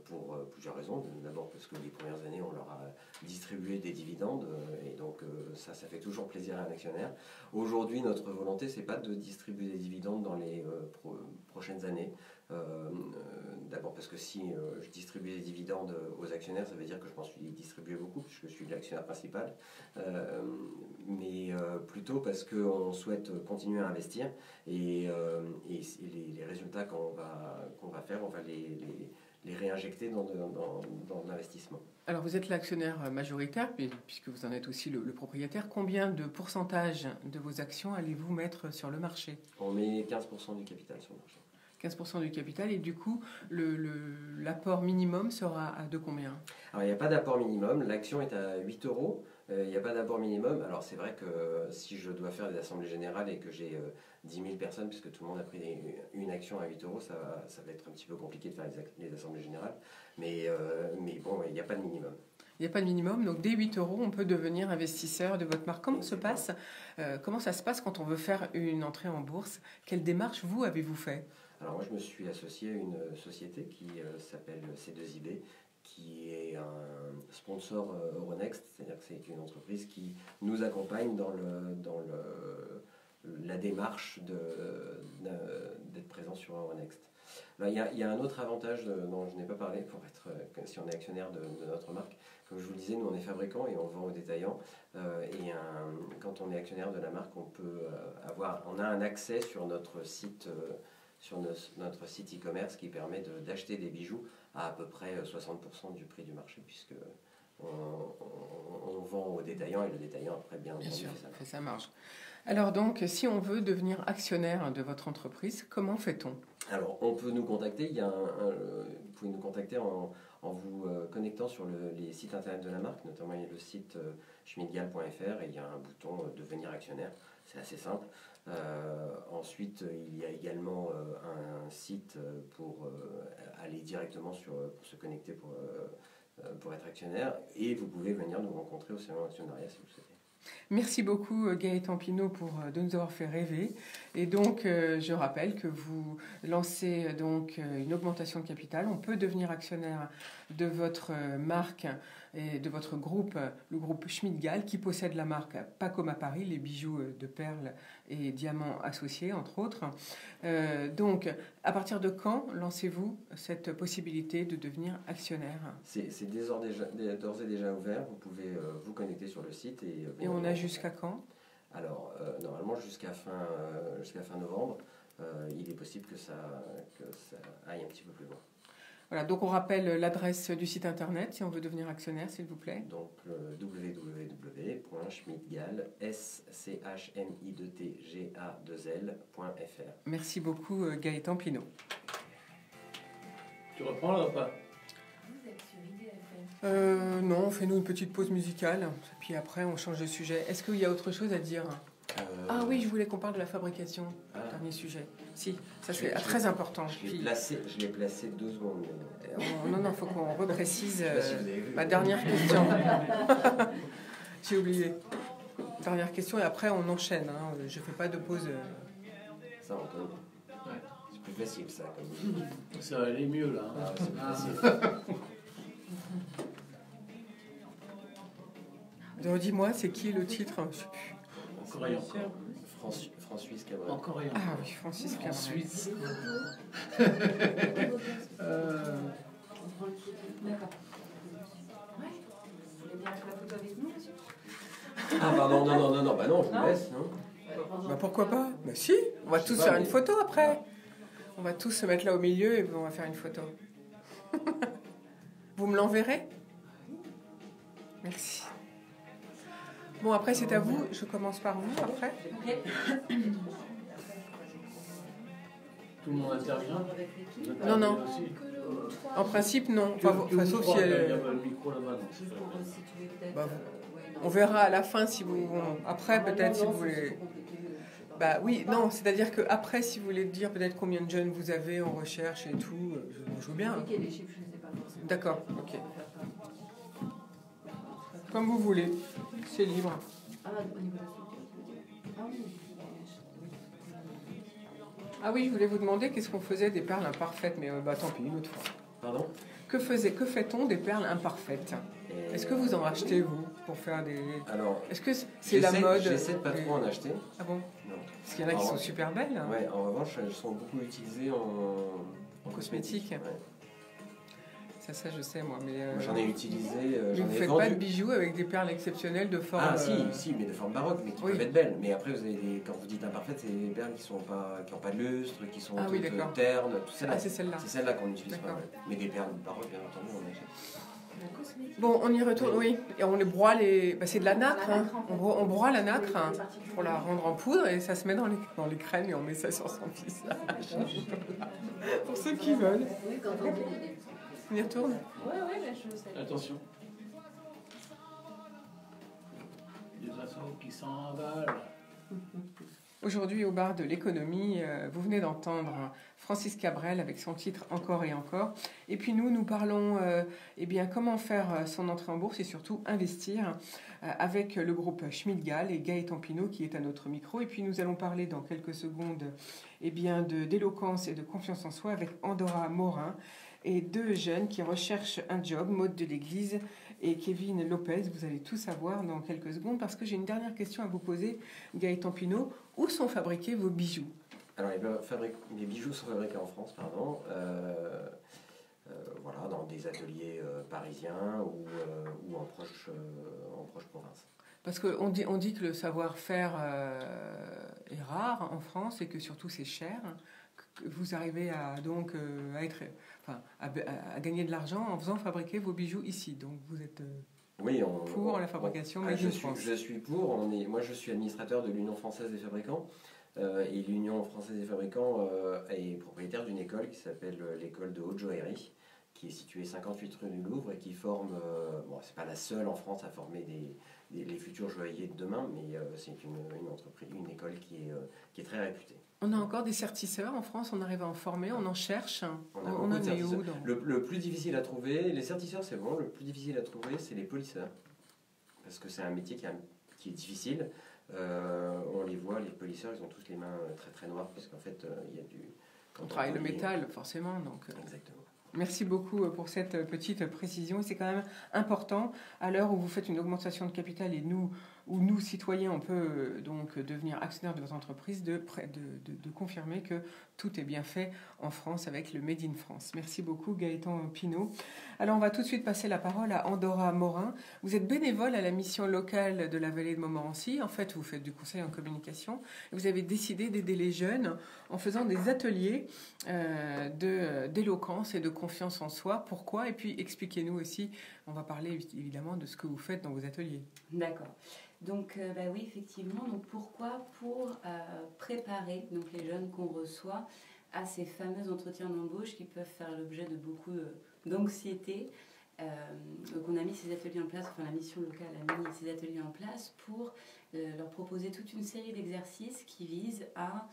pour plusieurs raisons. D'abord parce que les premières années, on leur a distribué des dividendes et donc ça fait toujours plaisir à un actionnaire. Aujourd'hui, notre volonté, c'est pas de distribuer des dividendes dans les prochaines années. D'abord parce que si je distribue des dividendes aux actionnaires, ça veut dire que je m'en suis distribué beaucoup puisque je suis l'actionnaire principal, mais plutôt parce qu'on souhaite continuer à investir et les résultats qu'on va faire, on va les réinjecter dans l'investissement. Alors vous êtes l'actionnaire majoritaire, puisque vous en êtes aussi le propriétaire. Combien de pourcentage de vos actions allez-vous mettre sur le marché? On met 15% du capital sur le marché. 15% du capital, et du coup, l'apport minimum sera de combien? Alors, il n'y a pas d'apport minimum. L'action est à 8 €. Il n'y a pas d'apport minimum. Alors, c'est vrai que si je dois faire des assemblées générales et que j'ai 10 000 personnes, puisque tout le monde a pris une action à 8 €, ça va être un petit peu compliqué de faire les assemblées générales. Mais bon, il n'y a pas de minimum. Il n'y a pas de minimum, donc dès 8 €, on peut devenir investisseur de votre marque. Comment ça se passe quand on veut faire une entrée en bourse? Quelle démarche, avez-vous fait? Alors moi, je me suis associé à une société qui s'appelle C2IB, qui est un sponsor Euronext, c'est-à-dire que c'est une entreprise qui nous accompagne dans la démarche d'être présent sur Euronext. Là, il y a un autre avantage dont je n'ai pas parlé si on est actionnaire de notre marque. Comme je vous le disais, nous on est fabricant et on vend aux détaillants. Quand on est actionnaire de la marque, on a un accès sur notre site notre site e-commerce qui permet d'acheter des bijoux à peu près 60% du prix du marché, puisque on vend aux détaillants et le détaillant après bien sûr, fait sa marge. Alors donc, si on veut devenir actionnaire de votre entreprise, comment fait-on? Alors, on peut nous contacter. Vous pouvez nous contacter en vous connectant sur les sites internet de la marque, notamment il y a le site schmidgal.fr et il y a un bouton devenir actionnaire. C'est assez simple. Ensuite, il y a également un site pour aller directement pour se connecter pour être actionnaire. Et vous pouvez venir nous rencontrer au salon actionnariat si vous le souhaitez. Merci beaucoup Gaëtan Pinault de nous avoir fait rêver. Et donc, je rappelle que vous lancez donc une augmentation de capital. On peut devenir actionnaire de votre marque et de votre groupe, le groupe Schmidgal, qui possède la marque Pacom à Paris, les bijoux de perles et diamants associés, entre autres. Donc, à partir de quand lancez-vous cette possibilité de devenir actionnaire? C'est d'ores et déjà ouvert. Vous pouvez vous connecter sur le site. Et on a jusqu'à quand? Alors, normalement, jusqu'à fin novembre. Il est possible que ça aille un petit peu plus loin. Voilà, donc on rappelle l'adresse du site internet si on veut devenir actionnaire, s'il vous plaît. Donc www.schmidgal, schmidgal.fr. Merci beaucoup Gaëtan Pinault. Tu reprends là ou pas? Vous êtes sur IDFM. Non, fais-nous une petite pause musicale, puis après on change de sujet. Est-ce qu'il y a autre chose à dire? Ah oui, je voulais qu'on parle de la fabrication, dernier sujet. Si, ça c'est très important. Je l'ai placé 2 secondes. Non, il faut qu'on reprécise ma dernière question. J'ai oublié. Dernière question et après on enchaîne. Je ne fais pas de pause. Ça, Antoine. Ouais. C'est plus facile ça. Ça va aller mieux là. C'est plus facile. Dis-moi, c'est qui le titre? Je sais plus. Encore et encore. Francis Cabrel. Encore et encore. Ah oui, Francis Cabrel. Suisse. D'accord. Ouais. Vous voulez bien faire la photo avec nous, monsieur? Ah pardon, non, bah non, je vous laisse. Non bah pourquoi pas? Bah si, on va tous faire une photo après. On va tous se mettre là au milieu et on va faire une photo. Vous me l'enverrez? Merci. Bon, après, c'est à vous. Je commence par vous, après. Ok. Tout le monde intervient? Non. En principe, non. Enfin, sauf si elle... Il y a le micro là-bas. On verra à la fin si vous... Après, peut-être, si vous voulez... Bah oui, non, c'est-à-dire qu'après, si vous voulez dire peut-être combien de jeunes vous avez en recherche et tout, je veux bien. Les chiffres, je ne sais pas. D'accord, ok. Comme vous voulez, c'est libre. Ah oui, je voulais vous demander qu'est-ce qu'on faisait des perles imparfaites, mais tant pis, une autre fois. Pardon ? Que fait-on des perles imparfaites ? Est-ce que vous en achetez, vous, pour faire des... Alors, est-ce que c'est la mode ? J'essaie de pas trop en acheter. Ah bon ? Non. Parce qu'il y en a qui sont super belles. Hein. Ouais, en revanche, elles sont beaucoup utilisées en cosmétique. Ouais. Ça, je sais, moi. Mais moi, j'en ai utilisé. mais vous ne faites pas de bijoux avec des perles exceptionnelles de forme. Ah, si, mais de forme baroque, mais qui peuvent être belles. Mais après, vous avez quand vous dites imparfaites, c'est des perles qui n'ont pas de lustre, qui sont toutes ternes, tout ça. Ah, c'est celle-là. C'est celle-là qu'on utilise pas. Ouais. Mais des perles baroques, bien entendu, on achète. Bon, on y retourne, oui. Et on les broie c'est de la nacre. Hein. On broie la nacre pour la rendre en poudre et ça se met dans les crèmes et on met ça sur son visage. Pour ceux qui veulent. On y retourne ? Ouais, je sais. Attention. Des oiseaux qui s'envolent. Aujourd'hui, au bar de l'économie, vous venez d'entendre Francis Cabrel avec son titre Encore et encore. Et puis nous parlons comment faire son entrée en bourse et surtout investir avec le groupe Schmidt-Gall et Gaëtan Pinault qui est à notre micro. Et puis nous allons parler dans quelques secondes d'éloquence et de confiance en soi avec Andorra Morin et 2 jeunes qui recherchent un job, Maud de l'Église et Kevin Lopez. Vous allez tout savoir dans quelques secondes parce que j'ai une dernière question à vous poser, Gaëtan Pinault. Où sont fabriqués vos bijoux ? Alors, les bijoux sont fabriqués en France, pardon. Voilà, dans des ateliers parisiens ou en proche province. Parce qu'on dit que le savoir-faire est rare en France et que surtout c'est cher. Vous arrivez à gagner de l'argent en faisant fabriquer vos bijoux ici. Donc vous êtes pour la fabrication made in France. Je suis pour. Moi, je suis administrateur de l'Union française des fabricants. Et l'Union française des fabricants est propriétaire d'une école qui s'appelle l'école de haute joaillerie, qui est située 58 rue du Louvre et qui forme, c'est pas la seule en France à former les futurs joailliers de demain, mais c'est une entreprise, une école qui est très réputée. On a encore des certisseurs en France, on arrive à en former, on en cherche. On a où le plus difficile à trouver, les certisseurs c'est bon, le plus difficile à trouver c'est les polisseurs. Parce que c'est un métier qui est difficile. On les voit, les polisseurs, ils ont tous les mains très très noires, puisqu'en fait il y a on travaille le métal, forcément. Donc, exactement. Merci beaucoup pour cette petite précision. C'est quand même important à l'heure où vous faites une augmentation de capital et nous, citoyens, on peut donc devenir actionnaire de votre entreprise, de confirmer que tout est bien fait en France avec le Made in France. Merci beaucoup Gaëtan Pinault. Alors on va tout de suite passer la parole à Andorra Morin. Vous êtes bénévole à la mission locale de la vallée de Montmorency. En fait, vous faites du conseil en communication. Vous avez décidé d'aider les jeunes en faisant des ateliers d'éloquence et de confiance en soi. Pourquoi ? Et puis expliquez-nous aussi, on va parler évidemment de ce que vous faites dans vos ateliers. D'accord. Donc oui, effectivement. Donc pourquoi ? Pour préparer donc les jeunes qu'on reçoit à ces fameux entretiens d'embauche qui peuvent faire l'objet de beaucoup d'anxiété. Donc on a mis ces ateliers en place, enfin la mission locale a mis ces ateliers en place pour leur proposer toute une série d'exercices qui visent à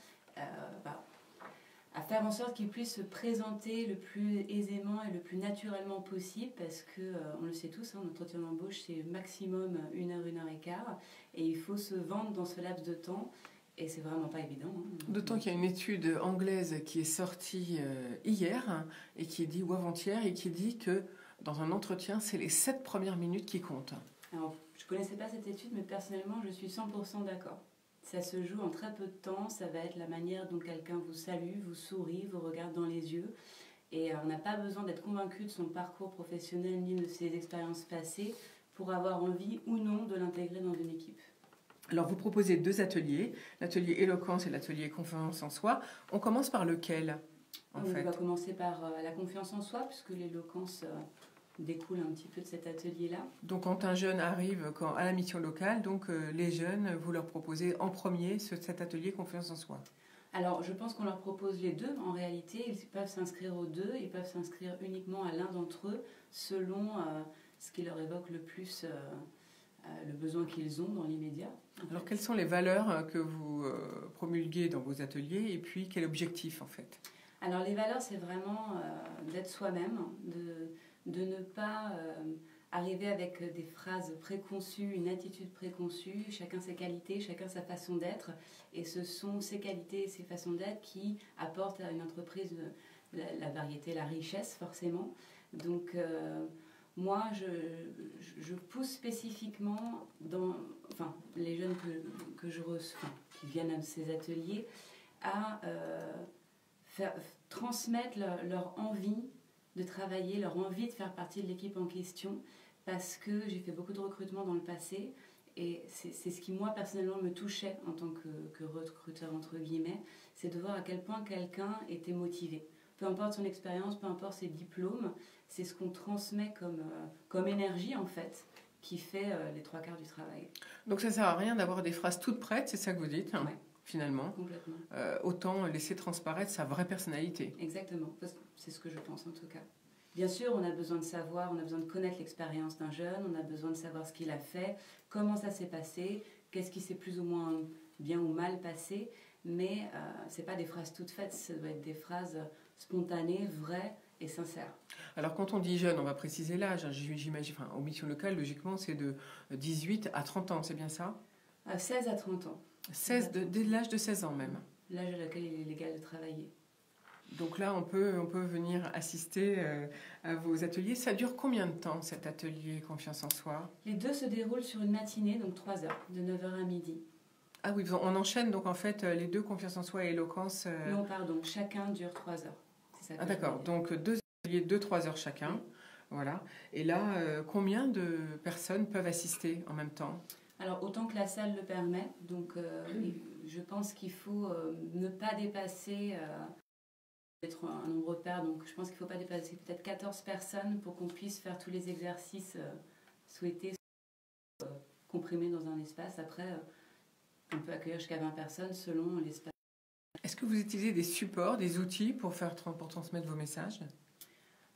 faire en sorte qu'ils puissent se présenter le plus aisément et le plus naturellement possible, parce que on le sait tous, un entretien d'embauche c'est maximum 1 heure, 1 heure et quart, et il faut se vendre dans ce laps de temps, et c'est vraiment pas évident. D'autant qu'il y a une étude anglaise qui est sortie hier, et qui dit, ou avant-hier, et qui dit que dans un entretien, c'est les 7 premières minutes qui comptent. Alors, je connaissais pas cette étude, mais personnellement, je suis 100% d'accord. Ça se joue en très peu de temps, ça va être la manière dont quelqu'un vous salue, vous sourit, vous regarde dans les yeux. Et on n'a pas besoin d'être convaincu de son parcours professionnel ni de ses expériences passées pour avoir envie ou non de l'intégrer dans une équipe. Alors vous proposez 2 ateliers, l'atelier éloquence et l'atelier confiance en soi. On commence par lequel On va commencer par la confiance en soi, puisque l'éloquence découle un petit peu de cet atelier-là. Donc quand un jeune arrive à la mission locale, donc les jeunes, vous leur proposez en premier cet atelier confiance en soi. Alors je pense qu'on leur propose les 2 en réalité. Ils peuvent s'inscrire aux 2, ils peuvent s'inscrire uniquement à l'un d'entre eux selon ce qui leur évoque le plus le besoin qu'ils ont dans l'immédiat. Alors quelles sont les valeurs que vous promulguez dans vos ateliers et puis quel objectif en fait ? Alors les valeurs c'est vraiment d'être soi-même, de ne pas arriver avec des phrases préconçues, une attitude préconçue, chacun ses qualités, chacun sa façon d'être, et ce sont ces qualités et ces façons d'être qui apportent à une entreprise la variété, la richesse forcément. Donc moi je pousse spécifiquement les jeunes que je reçois, qui viennent à ces ateliers, à transmettre leur envie de travailler, leur envie de faire partie de l'équipe en question, parce que j'ai fait beaucoup de recrutement dans le passé, et c'est ce qui, moi, personnellement, me touchait en tant que recruteur, entre guillemets, c'est de voir à quel point quelqu'un était motivé. Peu importe son expérience, peu importe ses diplômes, c'est ce qu'on transmet comme énergie, en fait, qui fait les 3/4 du travail. Donc ça ne sert à rien d'avoir des phrases toutes prêtes, c'est ça que vous dites, hein, ouais. Finalement. Complètement. Autant laisser transparaître sa vraie personnalité. Exactement, c'est ce que je pense en tout cas. Bien sûr, on a besoin de savoir, on a besoin de connaître l'expérience d'un jeune, on a besoin de savoir ce qu'il a fait, comment ça s'est passé, qu'est-ce qui s'est plus ou moins bien ou mal passé, mais ce n'est pas des phrases toutes faites, ça doit être des phrases spontanées, vraies et sincères. Alors quand on dit jeune, on va préciser l'âge, j'imagine, aux missions locales, logiquement, c'est de 18 à 30 ans, c'est bien ça ? 16 à 30 ans. Dès l'âge de 16 ans même. L'âge à laquelle il est légal de travailler. Donc là, on peut venir assister à vos ateliers. Ça dure combien de temps, cet atelier Confiance en Soi ? Les deux se déroulent sur une matinée, donc 3 heures, de 9h à midi. Ah oui, on enchaîne donc en fait les deux, Confiance en Soi et Éloquence. Non, pardon, chacun dure 3 heures. C'est ça d'accord, donc 2 ateliers de 3 heures chacun. Oui. Voilà. Et là, combien de personnes peuvent assister en même temps ? Alors, autant que la salle le permet. Donc, je pense qu'il faut ne pas dépasser... être un nombre pair, donc je pense qu'il ne faut pas dépasser peut-être 14 personnes pour qu'on puisse faire tous les exercices souhaités, comprimés dans un espace. Après, on peut accueillir jusqu'à 20 personnes selon l'espace. Est-ce que vous utilisez des supports, des outils pour transmettre vos messages ?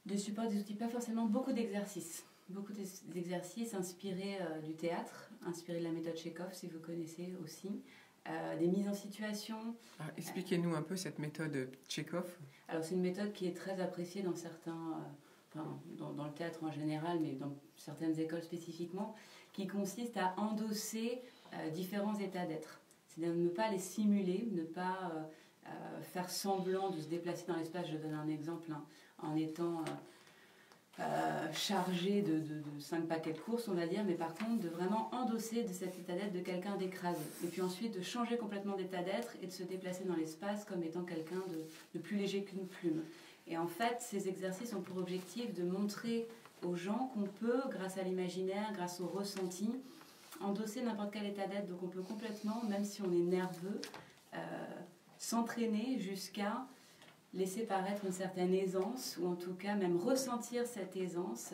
Des supports, des outils, pas forcément, beaucoup d'exercices. Beaucoup d'exercices inspirés du théâtre, inspirés de la méthode Chekhov, si vous connaissez aussi. Des mises en situation. Alors, expliquez-nous un peu cette méthode Chekhov. Alors, c'est une méthode qui est très appréciée dans certains, dans le théâtre en général, mais dans certaines écoles spécifiquement, qui consiste à endosser différents états d'être. C'est-à-dire ne pas les simuler, ne pas faire semblant de se déplacer dans l'espace. Je donne un exemple, en étant... chargé de 5 paquets de courses, on va dire, mais par contre de vraiment endosser de cet état d'être de quelqu'un d'écrasé. Et puis ensuite de changer complètement d'état d'être et de se déplacer dans l'espace comme étant quelqu'un de plus léger qu'une plume. Et en fait, ces exercices ont pour objectif de montrer aux gens qu'on peut, grâce à l'imaginaire, grâce au ressenti, endosser n'importe quel état d'être. Donc on peut complètement, même si on est nerveux, s'entraîner jusqu'à laisser paraître une certaine aisance, ou en tout cas même ressentir cette aisance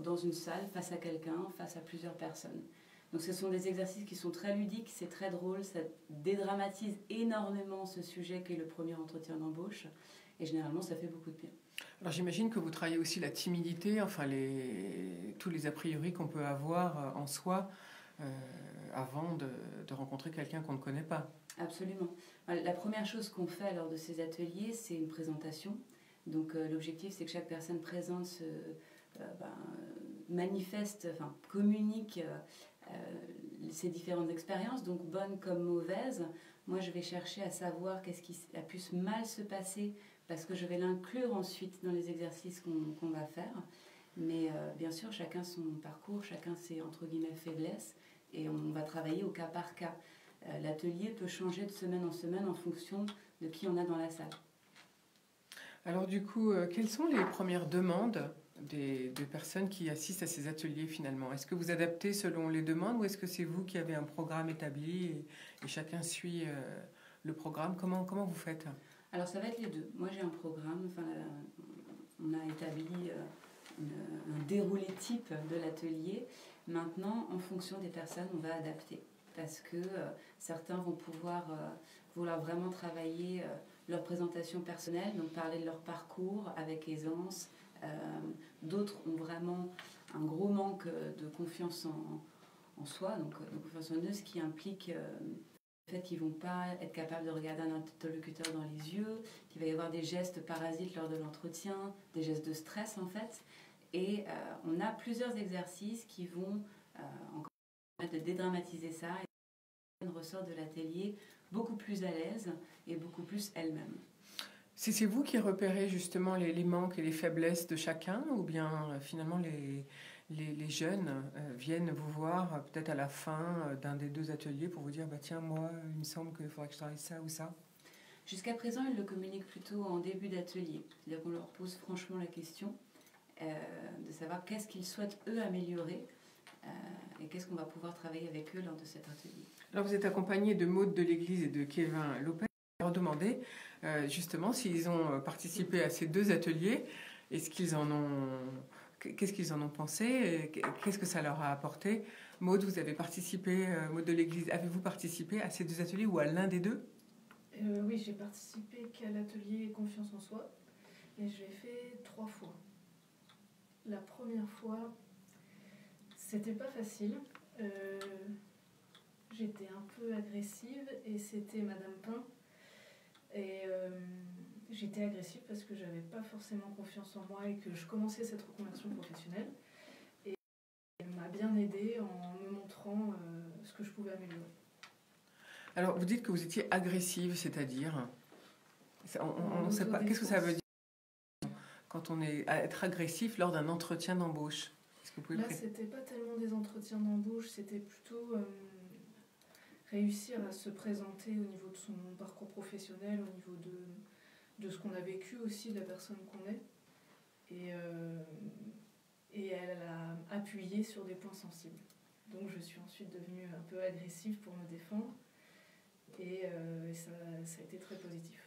dans une salle, face à quelqu'un, face à plusieurs personnes. Donc ce sont des exercices qui sont très ludiques, c'est très drôle, ça dédramatise énormément ce sujet qui est le premier entretien d'embauche, et généralement ça fait beaucoup de bien. Alors j'imagine que vous travaillez aussi la timidité, tous les a priori qu'on peut avoir en soi avant de rencontrer quelqu'un qu'on ne connaît pas. Absolument. La première chose qu'on fait lors de ces ateliers, c'est une présentation. Donc l'objectif, c'est que chaque personne présente manifeste, communique ses différentes expériences, donc bonnes comme mauvaises. Moi, je vais chercher à savoir qu'est-ce qui a pu mal se passer, parce que je vais l'inclure ensuite dans les exercices qu'on va faire. Mais bien sûr, chacun son parcours, chacun ses, entre guillemets, faiblesses, et on va travailler au cas par cas. L'atelier peut changer de semaine en semaine en fonction de qui on a dans la salle. Alors du coup, quelles sont les premières demandes des personnes qui assistent à ces ateliers finalement ? Est-ce que vous adaptez selon les demandes, ou est-ce que c'est vous qui avez un programme établi et chacun suit le programme ? Comment vous faites ? Alors ça va être les deux. Moi j'ai un programme, on a établi un déroulé type de l'atelier. Maintenant, en fonction des personnes, on va adapter. Parce que certains vont vouloir vraiment travailler leur présentation personnelle, donc parler de leur parcours avec aisance. D'autres ont vraiment un gros manque de confiance en soi, donc de confiance en eux, ce qui implique En fait, ils ne vont pas être capables de regarder un interlocuteur dans les yeux, qu'il va y avoir des gestes parasites lors de l'entretien, des gestes de stress en fait. Et on a plusieurs exercices qui vont encore permettre de dédramatiser ça et ressort de l'atelier beaucoup plus à l'aise et beaucoup plus elle-même. C'est vous qui repérez justement les manques et les faiblesses de chacun, ou bien finalement les jeunes viennent vous voir peut-être à la fin d'un des deux ateliers pour vous dire bah, tiens, moi, il me semble qu'il faudrait que je travaille ça ou ça? Jusqu'à présent, ils le communiquent plutôt en début d'atelier. C'est-à-dire qu'on leur pose franchement la question de savoir qu'est-ce qu'ils souhaitent eux améliorer et qu'est-ce qu'on va pouvoir travailler avec eux lors de cet atelier. Alors vous êtes accompagné de Maude de l'Église et de Kevin Lopez. Je leur demandais justement s'ils ont participé à ces deux ateliers et qu'est-ce qu'ils en ont pensé, qu'est-ce que ça leur a apporté. Maude, vous avez participé, Maude de l'Église, avez-vous participé à ces deux ateliers ou à l'un des deux? Oui, j'ai participé qu'à l'atelier Confiance en soi et je l'ai fait 3 fois. La première fois, c'était pas facile. J'étais un peu agressive et c'était Madame Pain. Et j'étais agressive parce que j'avais pas forcément confiance en moi et que je commençais cette reconversion professionnelle. Et elle m'a bien aidée en me montrant ce que je pouvais améliorer. Alors, vous dites que vous étiez agressive, c'est-à-dire on ne sait pas. Qu'est-ce que ça veut dire quand on est à être agressif lors d'un entretien d'embauche? Là, c'était pas tellement des entretiens d'embauche, c'était plutôt réussir à se présenter au niveau de son parcours professionnel, au niveau de ce qu'on a vécu aussi, de la personne qu'on est. Et elle a appuyé sur des points sensibles. Donc je suis ensuite devenue un peu agressive pour me défendre. Et ça a été très positif.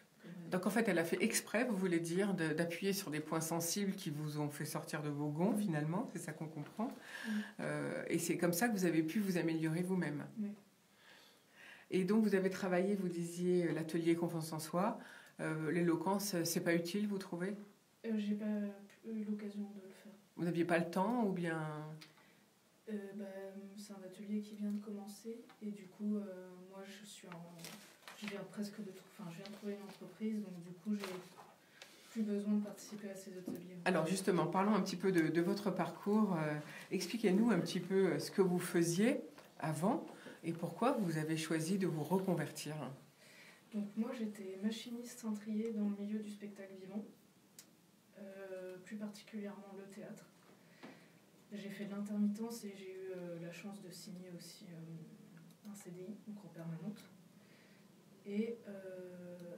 Donc en fait, elle a fait exprès, vous voulez dire, d'appuyer sur des points sensibles qui vous ont fait sortir de vos gonds, finalement, c'est ça qu'on comprend. Et c'est comme ça que vous avez pu vous améliorer vous-même. Oui. Et donc vous avez travaillé, vous disiez, l'atelier Confiance en soi. L'éloquence, c'est pas utile, vous trouvez? J'ai pas eu l'occasion de le faire. Vous n'aviez pas le temps ou bien... c'est un atelier qui vient de commencer et du coup, moi je viens de trouver une entreprise, donc du coup j'ai plus besoin de participer à ces ateliers. Alors justement, parlons un petit peu de votre parcours. Expliquez-nous un petit peu ce que vous faisiez avant et pourquoi vous avez choisi de vous reconvertir. Donc moi j'étais machiniste cintrier dans le milieu du spectacle vivant, plus particulièrement le théâtre. J'ai fait de l'intermittence et j'ai eu la chance de signer aussi un CDI, donc en permanente. Et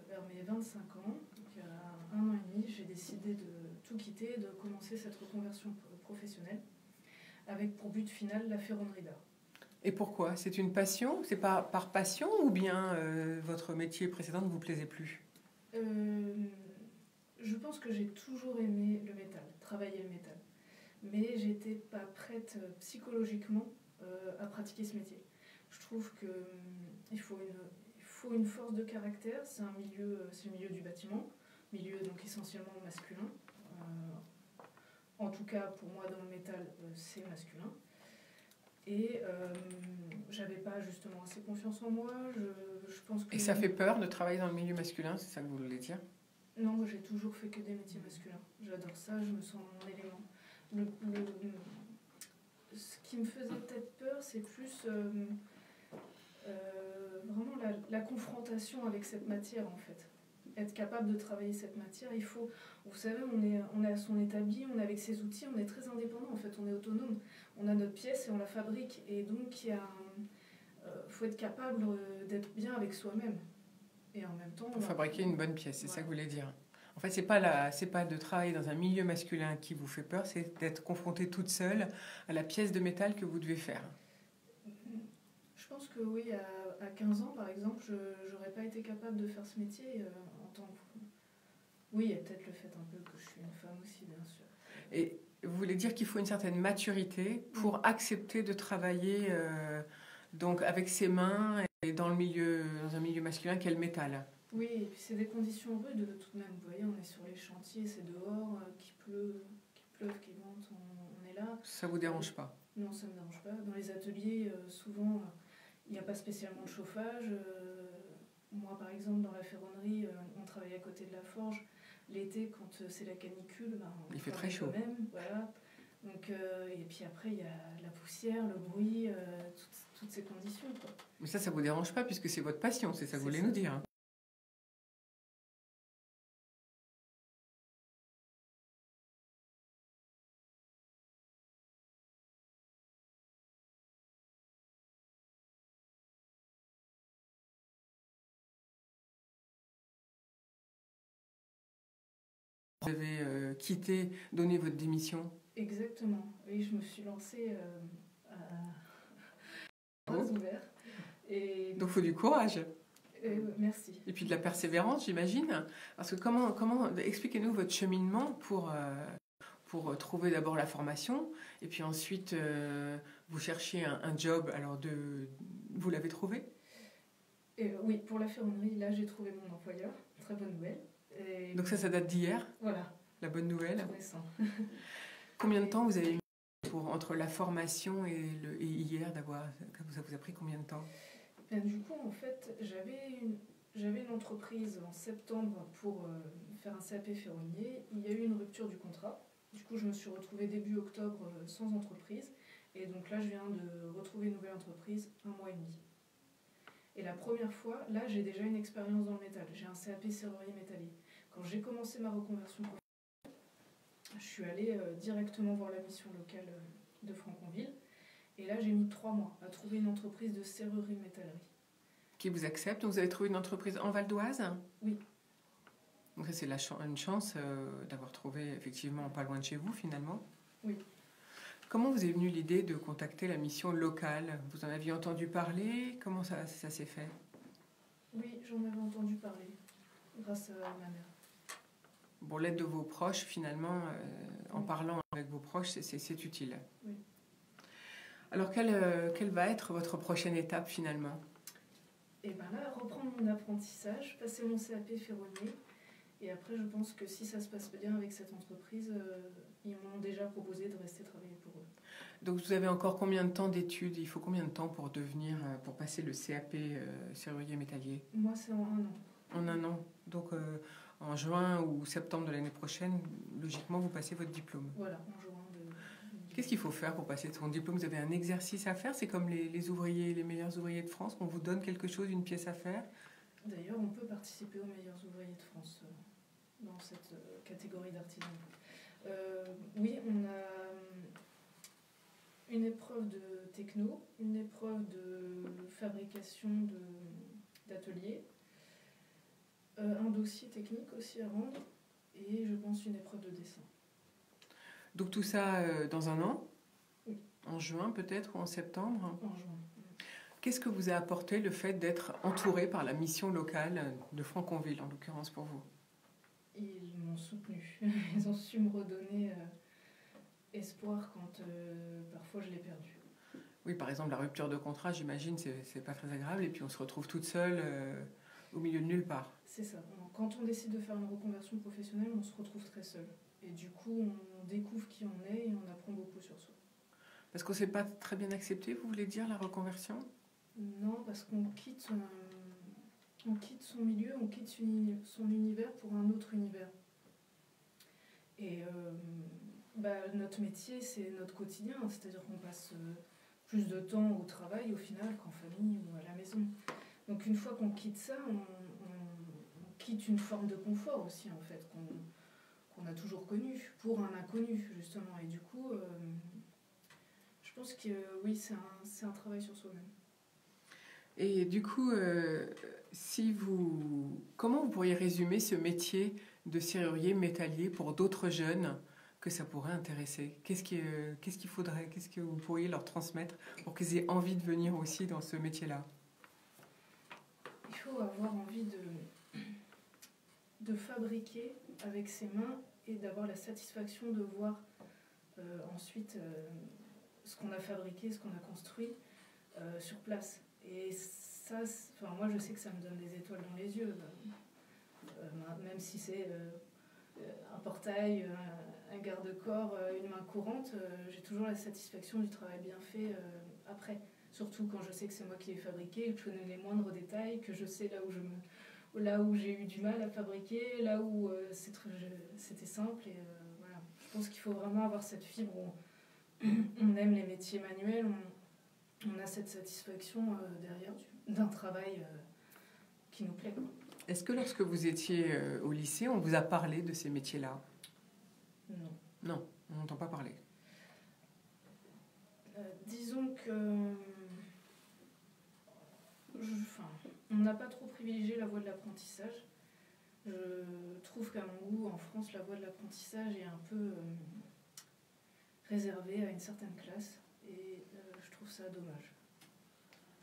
vers mes 25 ans, donc il y a 1 an et demi, j'ai décidé de tout quitter et de commencer cette reconversion professionnelle avec pour but final la ferronnerie d'art. Et pourquoi? C'est une passion? C'est par passion ou bien votre métier précédent ne vous plaisait plus? Je pense que j'ai toujours aimé le métal, travailler le métal. Mais j'étais pas prête psychologiquement à pratiquer ce métier. Je trouve qu'il faut une force de caractère. C'est le milieu du bâtiment, milieu donc essentiellement masculin. En tout cas, pour moi, dans le métal, c'est masculin. Et j'avais pas justement assez confiance en moi. Je pense que... Et ça fait peur de travailler dans le milieu masculin, c'est ça que vous voulez dire? Non, moi j'ai toujours fait que des métiers masculins. J'adore ça, je me sens dans mon élément. Ce qui me faisait peut-être peur, c'est plus vraiment la confrontation avec cette matière en fait. Être capable de travailler cette matière, il faut... Vous savez, on est à son établi, on est avec ses outils, on est très indépendant en fait, on est autonome. On a notre pièce et on la fabrique. Et donc, il faut être capable d'être bien avec soi-même. Et en même temps... Pour fabriquer une bonne pièce, c'est ça que vous voulez dire. En fait, c'est pas de travailler dans un milieu masculin qui vous fait peur, c'est d'être confrontée toute seule à la pièce de métal que vous devez faire. Je pense que oui, à 15 ans, par exemple, je n'aurais pas été capable de faire ce métier en tant que... Oui, il y a peut-être le fait un peu que je suis une femme aussi, bien sûr. Et vous voulez dire qu'il faut une certaine maturité pour accepter de travailler donc avec ses mains et dans un milieu masculin qu'est le métal? Oui, et puis c'est des conditions rudes tout de même. Vous voyez, on est sur les chantiers, c'est dehors, qu'il pleuve, qu'il vente, on est là. Ça vous dérange pas? Non, ça me dérange pas. Dans les ateliers, souvent, Il n'y a pas spécialement de chauffage. Moi, par exemple, dans la ferronnerie, on travaille à côté de la forge. L'été, quand c'est la canicule, il fait très chaud. Même, voilà. Donc, et puis après, il y a la poussière, le bruit, toutes ces conditions, quoi. Mais ça vous dérange pas puisque c'est votre passion, c'est ça que vous voulez nous dire. Hein. Vous avez quitté, donné votre démission. Exactement. Oui, je me suis lancée à ouvert. Et... Donc il faut du courage. Merci. Et puis de la persévérance, j'imagine. Parce que comment expliquez-nous votre cheminement pour trouver d'abord la formation et puis ensuite vous cherchez un job. Alors vous l'avez trouvé? Oui, pour la ferronnerie, là j'ai trouvé mon employeur. Très bonne nouvelle. Et... Donc ça date d'hier. Voilà. La bonne nouvelle. Tout récent. Combien de temps vous avez mis entre la formation et hier ça vous a pris combien de temps? Du coup, en fait, j'avais une entreprise en septembre pour faire un CAP ferronnier. Il y a eu une rupture du contrat. Du coup, je me suis retrouvée début octobre sans entreprise. Et donc là, je viens de retrouver une nouvelle entreprise 1 mois et demi. Et la première fois, là, j'ai déjà une expérience dans le métal. J'ai un CAP serrurier métallier. Quand j'ai commencé ma reconversion professionnelle, je suis allée directement voir la mission locale de Franconville. Et là, j'ai mis 3 mois à trouver une entreprise de serrurerie métallerie. Qui vous accepte? Donc, vous avez trouvé une entreprise en Val d'Oise? Oui. Donc ça, c'est une chance d'avoir trouvé effectivement pas loin de chez vous, finalement. Oui. Comment vous est venue l'idée de contacter la mission locale? Vous en aviez entendu parler? Comment ça s'est fait? Oui, j'en avais entendu parler, grâce à ma mère. Bon, l'aide de vos proches, finalement, en parlant avec vos proches, c'est utile. Oui. Alors, quelle va être votre prochaine étape, finalement? Et bien là, reprendre mon apprentissage, passer mon CAP ferronnier. Et après, je pense que si ça se passe bien avec cette entreprise, ils m'ont déjà proposé de rester travailler pour eux. Donc, vous avez encore combien de temps d'études? Il faut combien de temps pour passer le CAP serrurier métallier? Moi, c'est en 1 an. En 1 an. Donc, en juin ou septembre de l'année prochaine, logiquement, vous passez votre diplôme. Voilà, en juin. Qu'est-ce qu'il faut faire pour passer son diplôme? Vous avez un exercice à faire? C'est comme les ouvriers, les meilleurs ouvriers de France, qu'on vous donne quelque chose, une pièce à faire? D'ailleurs, on peut participer aux meilleurs ouvriers de France dans cette catégorie d'artisans. Oui, on a une épreuve de techno, une épreuve de fabrication d'atelier, un dossier technique aussi à rendre et je pense une épreuve de dessin. Donc tout ça dans 1 an? Oui. En juin peut-être ou en septembre? En juin. Qu'est-ce que vous a apporté le fait d'être entouré par la mission locale de Franconville, en l'occurrence pour vous? Ils m'ont soutenu. Ils ont su me redonner espoir quand parfois je l'ai perdu. Oui, par exemple, la rupture de contrat, j'imagine, c'est pas très agréable et puis on se retrouve toute seule au milieu de nulle part. C'est ça. Quand on décide de faire une reconversion professionnelle, on se retrouve très seul. Et du coup, on découvre qui on est et on apprend beaucoup sur soi. Parce qu'on ne s'est pas très bien accepté, vous voulez dire, la reconversion? Non, parce qu'on quitte son milieu, on quitte son univers pour un autre univers. Et notre métier, c'est notre quotidien, c'est-à-dire qu'on passe plus de temps au travail au final qu'en famille ou à la maison. Donc une fois qu'on quitte ça, on quitte une forme de confort aussi, en fait, qu'on a toujours connu, pour un inconnu, justement. Et du coup, je pense que oui, c'est un travail sur soi-même. Et du coup, comment vous pourriez résumer ce métier de serrurier métallier pour d'autres jeunes que ça pourrait intéresser? Qu'est-ce qu'il faudrait? Qu'est-ce que vous pourriez leur transmettre pour qu'ils aient envie de venir aussi dans ce métier-là? Il faut avoir envie de fabriquer avec ses mains et d'avoir la satisfaction de voir ensuite ce qu'on a fabriqué, ce qu'on a construit sur place. Et ça, moi je sais que ça me donne des étoiles dans les yeux, même si c'est un portail, un garde-corps, une main courante, j'ai toujours la satisfaction du travail bien fait après. surtout quand je sais que c'est moi qui l'ai fabriqué, que je connais les moindres détails, que je sais là où j'ai eu du mal à fabriquer, là où c'était simple. Et voilà. Je pense qu'il faut vraiment avoir cette fibre où on aime les métiers manuels, on a cette satisfaction derrière d'un travail qui nous plaît, quoi. Est-ce que lorsque vous étiez au lycée, on vous a parlé de ces métiers-là? Non. Non, on n'entend pas parler. Disons que... on n'a pas trop privilégié la voie de l'apprentissage. Je trouve qu'à mon goût, en France, la voie de l'apprentissage est un peu réservée à une certaine classe. Et je trouve ça dommage.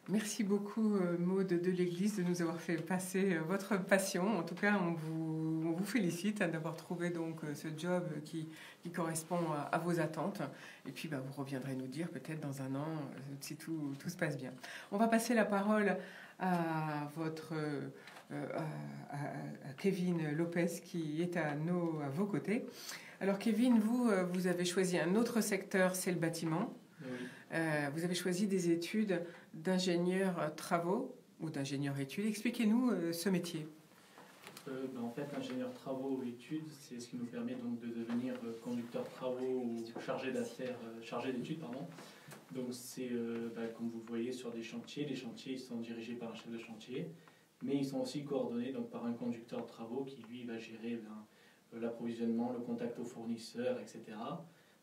Merci beaucoup, Maud de l'Église, de nous avoir fait passer votre passion. En tout cas, on vous félicite d'avoir trouvé donc ce job qui correspond à vos attentes. Et puis, vous reviendrez nous dire peut-être dans un an si tout se passe bien. On va passer la parole à Kevin Lopez qui est à vos côtés. Alors, Kevin, vous avez choisi un autre secteur, c'est le bâtiment. Oui. Vous avez choisi des études d'ingénieur travaux ou d'ingénieur études. Expliquez-nous ce métier. En fait, ingénieur travaux ou études, c'est ce qui nous permet donc de devenir conducteur travaux ou chargé d'études. Donc c'est, comme vous le voyez, sur des chantiers. Les chantiers ils sont dirigés par un chef de chantier, mais ils sont aussi coordonnés donc, par un conducteur de travaux qui, lui, va gérer l'approvisionnement, le contact aux fournisseurs, etc.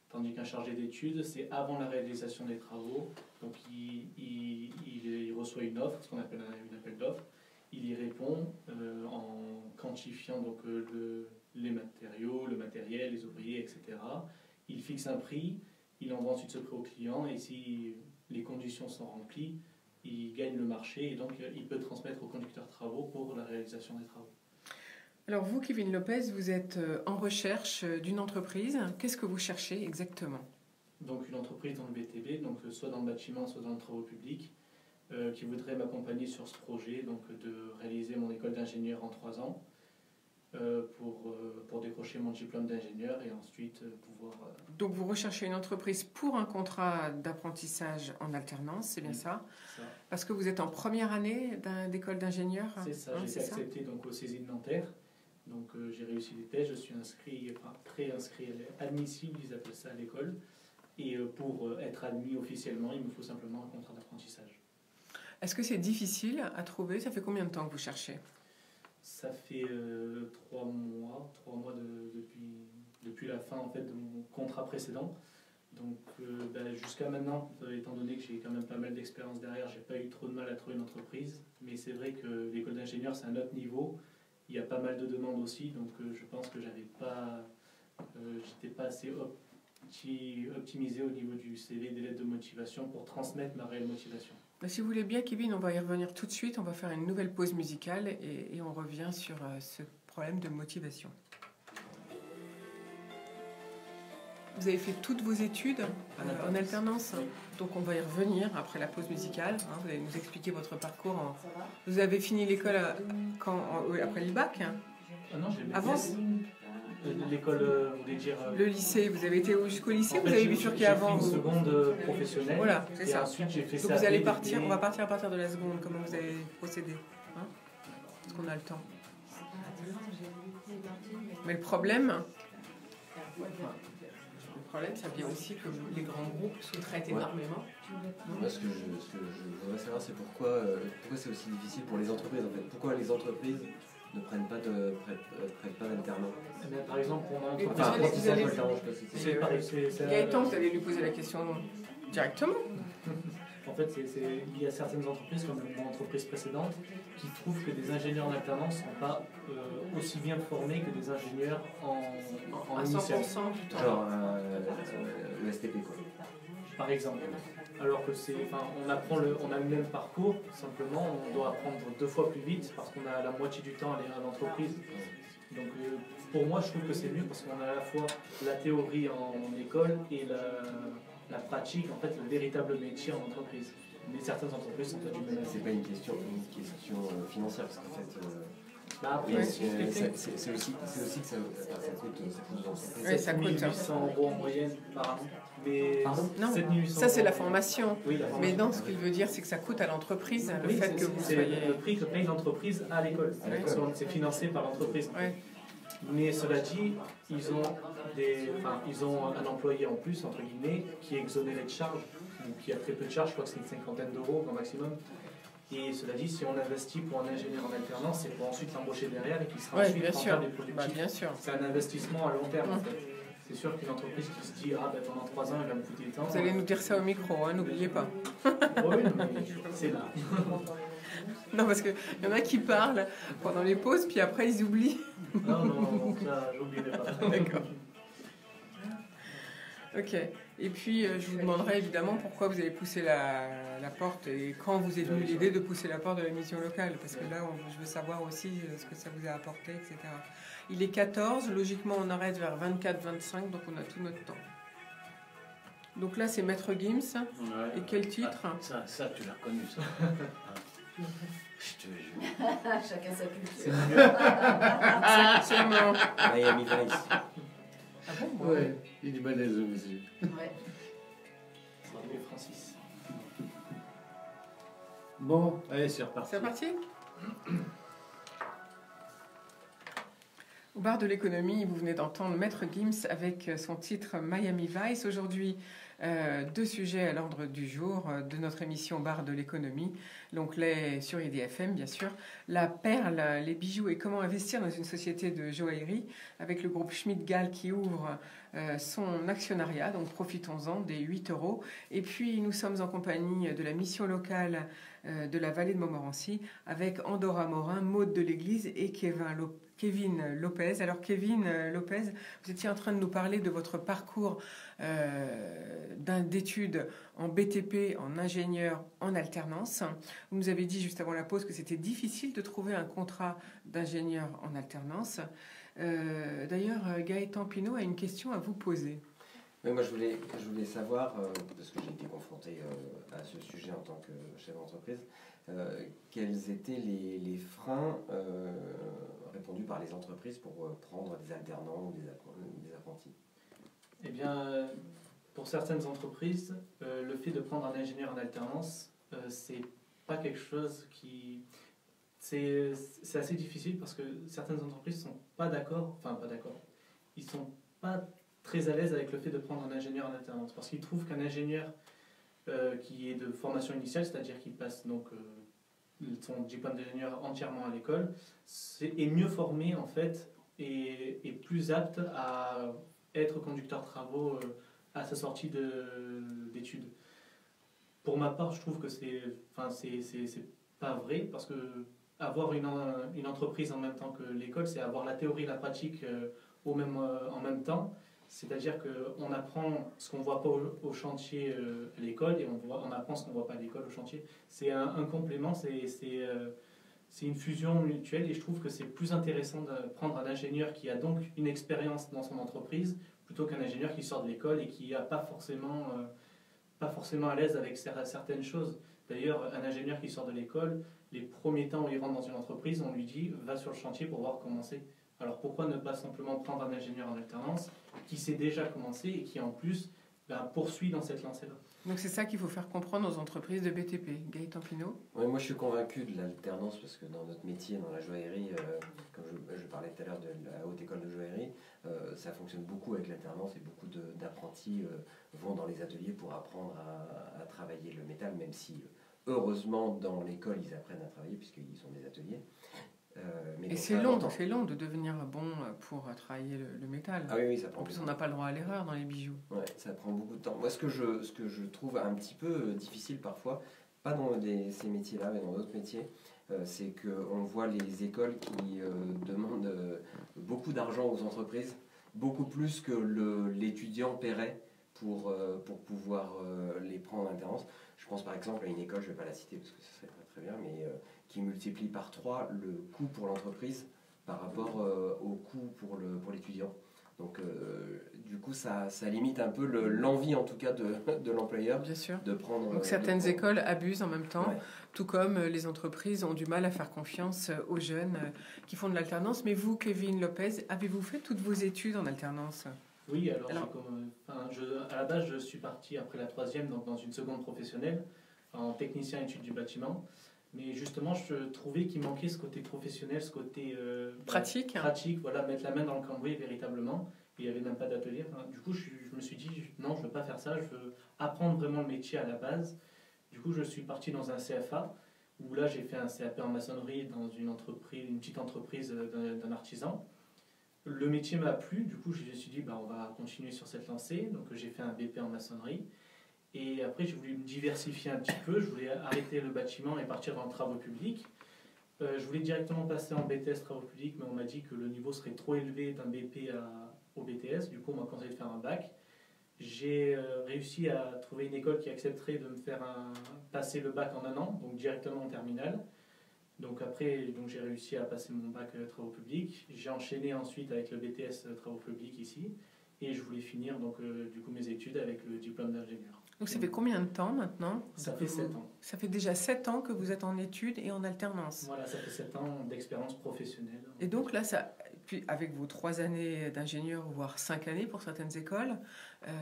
Tandis qu'un chargé d'études, c'est avant la réalisation des travaux. Donc il reçoit une offre, ce qu'on appelle un appel d'offres. Il y répond en quantifiant donc, les matériaux, le matériel, les ouvriers, etc. Il fixe un prix, il envoie ensuite ce prix au client et si les conditions sont remplies, il gagne le marché et donc il peut transmettre au conducteur de travaux pour la réalisation des travaux. Alors vous, Kevin Lopez, vous êtes en recherche d'une entreprise. Qu'est-ce que vous cherchez exactement? Donc une entreprise dans le BTP, donc soit dans le bâtiment, soit dans le travaux public, qui voudrait m'accompagner sur ce projet, donc de réaliser mon école d'ingénieur en 3 ans pour décrocher mon diplôme d'ingénieur et ensuite pouvoir... Donc vous recherchez une entreprise pour un contrat d'apprentissage en alternance, c'est bien ça? C'est ça. Parce que vous êtes en première année d'école d'ingénieur? C'est ça, j'ai été accepté donc, au CESI de Nanterre. Donc j'ai réussi les tests, je suis pré-inscrit, admissible, ils appellent ça à l'école. Et pour être admis officiellement, il me faut simplement un contrat d'apprentissage. Est-ce que c'est difficile à trouver? Ça fait combien de temps que vous cherchez? Ça fait 3 mois depuis la fin en fait, de mon contrat précédent. Donc jusqu'à maintenant, étant donné que j'ai quand même pas mal d'expérience derrière, j'ai pas eu trop de mal à trouver une entreprise. Mais c'est vrai que l'école d'ingénieur, c'est un autre niveau. Il y a pas mal de demandes aussi, donc je pense que j'étais pas assez optimisé au niveau du CV, des lettres de motivation pour transmettre ma réelle motivation. Si vous voulez bien, Kevin, on va y revenir tout de suite. On va faire une nouvelle pause musicale et on revient sur ce problème de motivation. Vous avez fait toutes vos études en alternance, donc on va y revenir après la pause musicale. Vous allez nous expliquer votre parcours. Vous avez fini l'école après le bac? Non, j'ai avant l'école, vous voulez dire... Le lycée, vous avez été jusqu'au lycée, vous avez bifurqué J'ai avant? fait une seconde professionnelle. Voilà, c'est ça. Ensuite, j'ai fait donc vous allez partir, on va partir à partir de la seconde. Comment vous allez procéder? Parce qu'on a le temps. Mais le problème, ça vient aussi que les grands groupes sous-traitent énormément. Moi, ce que je voudrais savoir, c'est pourquoi c'est aussi difficile pour les entreprises. En fait. Pourquoi les entreprises ne prennent pas d'alternants? Par exemple, pour mon entreprise, Gaëtan, vous allez lui poser la question directement. En fait, il y a certaines entreprises, comme mon entreprise précédente, qui trouvent que des ingénieurs en alternance ne sont pas aussi bien formés que des ingénieurs en initiale. 100% du temps. Genre le STP, quoi. Par exemple. Alors que on a le même parcours, simplement on doit apprendre 2 fois plus vite parce qu'on a la moitié du temps à aller à l'entreprise. Donc pour moi, je trouve que c'est mieux parce qu'on a à la fois la théorie en école et la pratique, en fait, le véritable métier en entreprise. Mais certaines entreprises sont pas du même. C'est pas une question financière parce qu'en fait, C'est aussi que ça coûte. Oui, ça coûte 800 € en moyenne par an. Mais non, ça c'est la formation. Oui, la formation. Mais non, ce qu'il veut dire, c'est que ça coûte à l'entreprise le fait que vous soyez... C'est le prix que paye l'entreprise à l'école. C'est financé par l'entreprise. Oui. Mais cela dit, ils ont un employé en plus, entre guillemets, qui est exonéré de charges, ou qui a très peu de charges, je crois que c'est une 50aine d'euros au maximum. Et cela dit, si on investit pour un ingénieur en alternance, c'est pour ensuite l'embaucher derrière et qu'il sera ensuite rentable et productif. Bien sûr. C'est un investissement à long terme en fait. C'est sûr qu'une entreprise qui se dit pendant 3 ans, il va me coûter tant. Vous allez nous dire ça au micro, n'oubliez pas. Oui, c'est là. Non, parce qu'il y en a qui parlent pendant les pauses, puis après ils oublient. Non, ça, j'oublierai pas. D'accord. Ok. Et puis, je vous demanderai évidemment pourquoi vous avez poussé la porte et quand vous est venue l'idée de pousser la porte de la mission locale. Parce que là, je veux savoir aussi ce que ça vous a apporté, etc. Il est 14, logiquement on arrête vers 24-25, donc on a tout notre temps. Donc là, c'est Maître Gims. Ouais. Et quel titre? Ça, tu l'as reconnu, ça. Je te jure. Chacun sa culture. C'est mort. Miami Vice. Ah bon? Ouais, il est balèze, monsieur. Ouais. Bravo, Francis. Bon, allez, c'est reparti. C'est reparti? Au bar de l'économie, vous venez d'entendre Maître Gims avec son titre Miami Vice. Aujourd'hui, 2 sujets à l'ordre du jour de notre émission Bar de l'économie. Donc sur IDFM, bien sûr. La perle, les bijoux et comment investir dans une société de joaillerie avec le groupe Schmidt-Gall qui ouvre son actionnariat. Donc profitons-en des 8 €. Et puis nous sommes en compagnie de la mission locale de la vallée de Montmorency avec Andorra Morin, Maude de l'Église et Kevin Lopez. Alors Kevin Lopez, vous étiez en train de nous parler de votre parcours d'études en BTP, en ingénieur, en alternance. Vous nous avez dit juste avant la pause que c'était difficile de trouver un contrat d'ingénieur en alternance. D'ailleurs, Gaëtan Pinault a une question à vous poser. Oui, moi je voulais savoir, parce que j'ai été confronté à ce sujet en tant que chef d'entreprise, quels étaient les freins répondus par les entreprises pour prendre des alternants ou des apprentis? Eh bien, pour certaines entreprises, le fait de prendre un ingénieur en alternance, c'est pas quelque chose qui... C'est assez difficile parce que certaines entreprises sont pas d'accord, ils sont pas très à l'aise avec le fait de prendre un ingénieur en alternance parce qu'ils trouvent qu'un ingénieur qui est de formation initiale, c'est-à-dire qu'il passe donc son diplôme d'ingénieur entièrement à l'école, est mieux formé en fait et plus apte à être conducteur de travaux à sa sortie d'études. Pour ma part, je trouve que c'est pas vrai parce que avoir une entreprise en même temps que l'école, c'est avoir la théorie et la pratique en même temps. C'est-à-dire qu'on apprend ce qu'on ne voit pas au chantier à l'école et on apprend ce qu'on ne voit pas à l'école au chantier. C'est un complément, c'est une fusion mutuelle et je trouve que c'est plus intéressant de prendre un ingénieur qui a donc une expérience dans son entreprise plutôt qu'un ingénieur qui sort de l'école et qui n'est pas forcément à l'aise avec certaines choses. D'ailleurs, un ingénieur qui sort de l'école, les premiers temps où il rentre dans une entreprise, on lui dit « va sur le chantier pour voir comment c'est ». Alors pourquoi ne pas simplement prendre un ingénieur en alternance qui sait déjà commencer et qui en plus poursuit dans cette lancée-là? Donc c'est ça qu'il faut faire comprendre aux entreprises de BTP. Gaëtan Pinault? Oui, moi je suis convaincu de l'alternance parce que dans notre métier, dans la joaillerie, comme je parlais tout à l'heure de la haute école de joaillerie, ça fonctionne beaucoup avec l'alternance et beaucoup d'apprentis vont dans les ateliers pour apprendre à travailler le métal, même si heureusement dans l'école ils apprennent à travailler puisqu'ils sont des ateliers. Et c'est long de devenir bon pour travailler le métal. Ah oui, ça prend. En plus, on n'a pas le droit à l'erreur dans les bijoux. Ouais, ça prend beaucoup de temps. Moi, ce que je trouve un petit peu difficile parfois, pas dans ces métiers-là, mais dans d'autres métiers, c'est qu'on voit les écoles qui demandent beaucoup d'argent aux entreprises, beaucoup plus que l'étudiant paierait pour pouvoir les prendre en alternance. Je pense par exemple à une école, je ne vais pas la citer parce que ça serait pas très bien, mais qui multiplie par 3 le coût pour l'entreprise par rapport au coût pour l'étudiant. Donc, du coup, ça limite un peu l'envie, en tout cas, de l'employeur. Bien sûr. De prendre. Donc, certaines écoles abusent en même temps, ouais. tout comme les entreprises ont du mal à faire confiance aux jeunes qui font de l'alternance. Mais vous, Kevin Lopez, avez-vous fait toutes vos études en alternance? Oui, alors à la base, je suis parti après la 3e, donc dans une seconde professionnelle, en technicien études du bâtiment. Mais justement, je trouvais qu'il manquait ce côté professionnel, ce côté pratique. Pratique, voilà, mettre la main dans le cambouis véritablement. Il n'y avait même pas d'atelier. Enfin, du coup, je me suis dit, non, je ne veux pas faire ça, je veux apprendre vraiment le métier à la base. Du coup, je suis parti dans un CFA, où là, j'ai fait un CAP en maçonnerie dans une petite entreprise d'un artisan. Le métier m'a plu, du coup, je me suis dit, on va continuer sur cette lancée. Donc, j'ai fait un BP en maçonnerie. Et après, j'ai voulu me diversifier un petit peu. Je voulais arrêter le bâtiment et partir dans les travaux publics. Je voulais directement passer en BTS travaux publics, mais on m'a dit que le niveau serait trop élevé d'un BP au BTS. Du coup, on m'a conseillé de faire un bac. J'ai réussi à trouver une école qui accepterait de me faire passer le bac en 1 an, donc directement en terminale. Donc après, j'ai réussi à passer mon bac travaux publics. J'ai enchaîné ensuite avec le BTS travaux publics ici. Et je voulais finir du coup mes études avec le diplôme d'ingénieur. Donc ça fait combien de temps maintenant? Ça fait 7 ans. Ça fait déjà 7 ans que vous êtes en études et en alternance. Voilà, ça fait 7 ans d'expérience professionnelle. Et donc là, puis avec vos 3 années d'ingénieur, voire 5 années pour certaines écoles,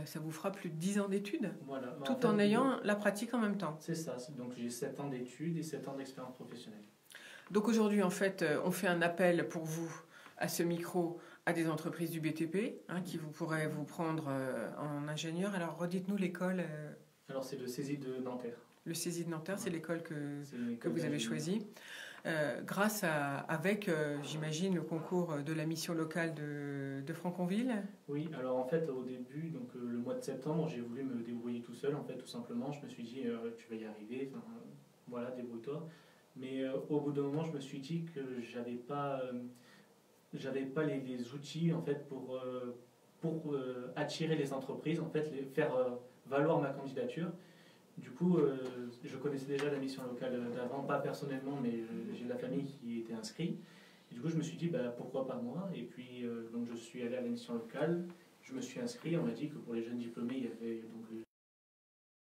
ça vous fera plus de 10 ans d'études, voilà, tout en ayant la pratique en même temps. C'est ça, donc j'ai 7 ans d'études et 7 ans d'expérience professionnelle. Donc aujourd'hui, en fait, on fait un appel pour vous, à ce micro, à des entreprises du BTP, qui pourraient vous prendre en ingénieur. Alors, redites-nous l'école. Alors, c'est le CESI de Nanterre. Le CESI de Nanterre, c'est l'école que vous avez choisie. Grâce avec, j'imagine, le concours de la mission locale de Franconville. Oui, alors en fait, au début, donc le mois de septembre, j'ai voulu me débrouiller tout seul, en fait, tout simplement. Je me suis dit, tu vas y arriver, voilà, débrouille-toi. Mais au bout d'un moment, je me suis dit que j'avais pas les outils en fait pour attirer les entreprises, en fait, faire valoir ma candidature. Du coup, je connaissais déjà la mission locale d'avant, pas personnellement, mais j'ai de la famille qui était inscrite. Et du coup, je me suis dit, pourquoi pas moi? Et puis, donc, je suis allé à la mission locale, je me suis inscrit. On m'a dit que pour les jeunes diplômés, il y avait donc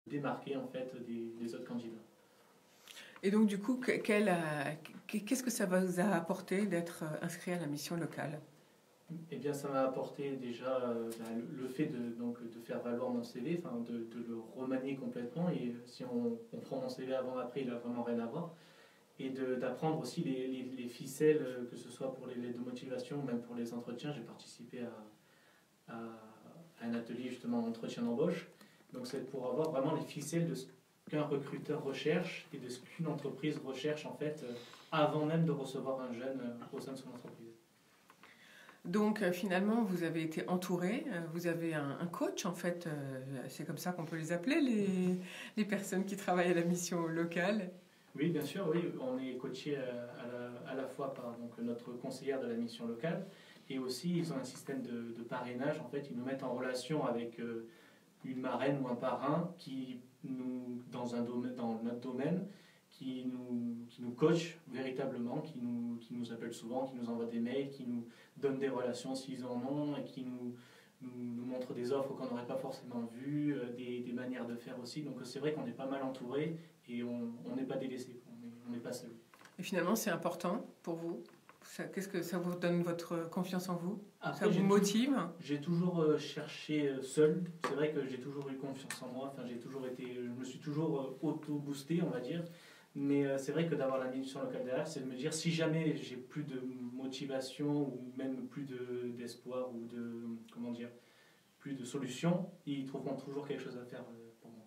démarqué en fait des autres candidats. Et donc, du coup, qu'est-ce que ça vous a apporté d'être inscrit à la mission locale? Eh bien, ça m'a apporté déjà le fait de faire valoir mon CV, de le remanier complètement. Et si on prend mon CV avant-après, il n'a vraiment rien à voir. Et d'apprendre aussi les ficelles, que ce soit pour les lettres de motivation ou même pour les entretiens. J'ai participé à un atelier justement d'entretien d'embauche. Donc, c'est pour avoir vraiment les ficelles de ce qu'un recruteur recherche et de ce qu'une entreprise recherche en fait avant même de recevoir un jeune au sein de son entreprise. Donc finalement vous avez été entouré, vous avez un coach en fait, c'est comme ça qu'on peut les appeler les personnes qui travaillent à la mission locale. Oui, bien sûr, oui, on est coaché à la fois par donc, notre conseillère de la mission locale et aussi ils ont un système de parrainage, en fait ils nous mettent en relation avec une marraine ou un parrain qui dans notre domaine, qui nous coach véritablement, qui nous appelle souvent, qui nous envoie des mails, qui nous donne des relations s'ils en ont, et qui nous montre des offres qu'on n'aurait pas forcément vues, des manières de faire aussi. Donc c'est vrai qu'on est pas mal entouré et on n'est pas délaissé, on n'est pas seul. Et finalement, c'est important pour vous? Qu'est-ce que ça vous donne votre confiance en vous? Après, ça vous motive? J'ai toujours cherché seul. C'est vrai que j'ai toujours eu confiance en moi. Enfin, je me suis toujours auto-boosté, on va dire. Mais c'est vrai que d'avoir la mission locale derrière, c'est de me dire si jamais j'ai plus de motivation ou même plus d'espoir ou plus de solution, ils trouveront toujours quelque chose à faire pour moi.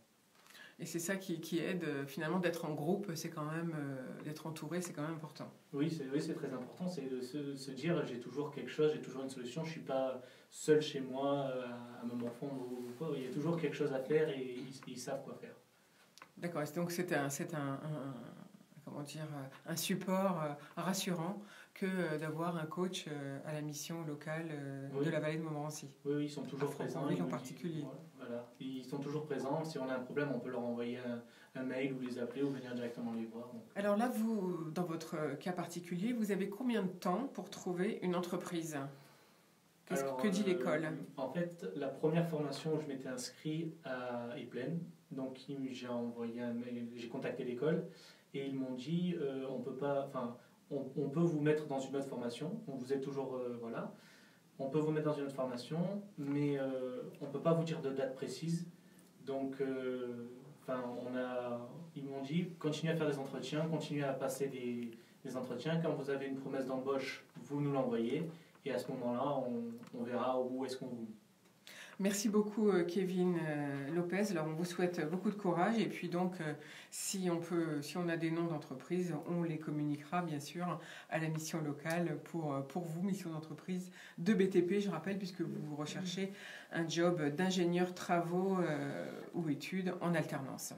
Et c'est ça qui aide finalement d'être en groupe, c'est quand même d'être entouré, c'est quand même important. Oui, c'est très important, c'est de se dire j'ai toujours quelque chose, j'ai toujours une solution, je ne suis pas seul chez moi à me morfondre ou quoi, il y a toujours quelque chose à faire et ils savent quoi faire. D'accord, donc c'est un support rassurant que d'avoir un coach à la mission locale de la vallée de Montmorency. Oui, ils sont toujours présents. En particulier. Voilà. Ils sont toujours présents. Si on a un problème, on peut leur envoyer un mail ou les appeler ou venir directement les voir. Donc. Alors là, vous, dans votre cas particulier, vous avez combien de temps pour trouver une entreprise? Que dit l'école? En fait, la première formation où je m'étais inscrit est pleine. Donc j'ai envoyé un mail, j'ai contacté l'école et ils m'ont dit on peut pas, enfin on peut vous mettre dans une autre formation. Donc vous êtes toujours voilà, on peut vous mettre dans une autre formation, mais on peut pas vous dire de date précise. Donc ils m'ont dit continuez à faire des entretiens, continuez à passer des entretiens. Quand vous avez une promesse d'embauche, vous nous l'envoyez et à ce moment-là on verra où est-ce qu'on vous. Merci beaucoup Kevin Lopez. Alors on vous souhaite beaucoup de courage et puis donc si on a des noms d'entreprises, on les communiquera bien sûr à la mission locale pour vous, mission d'entreprise de BTP, je rappelle, puisque vous recherchez un job d'ingénieur travaux ou études en alternance.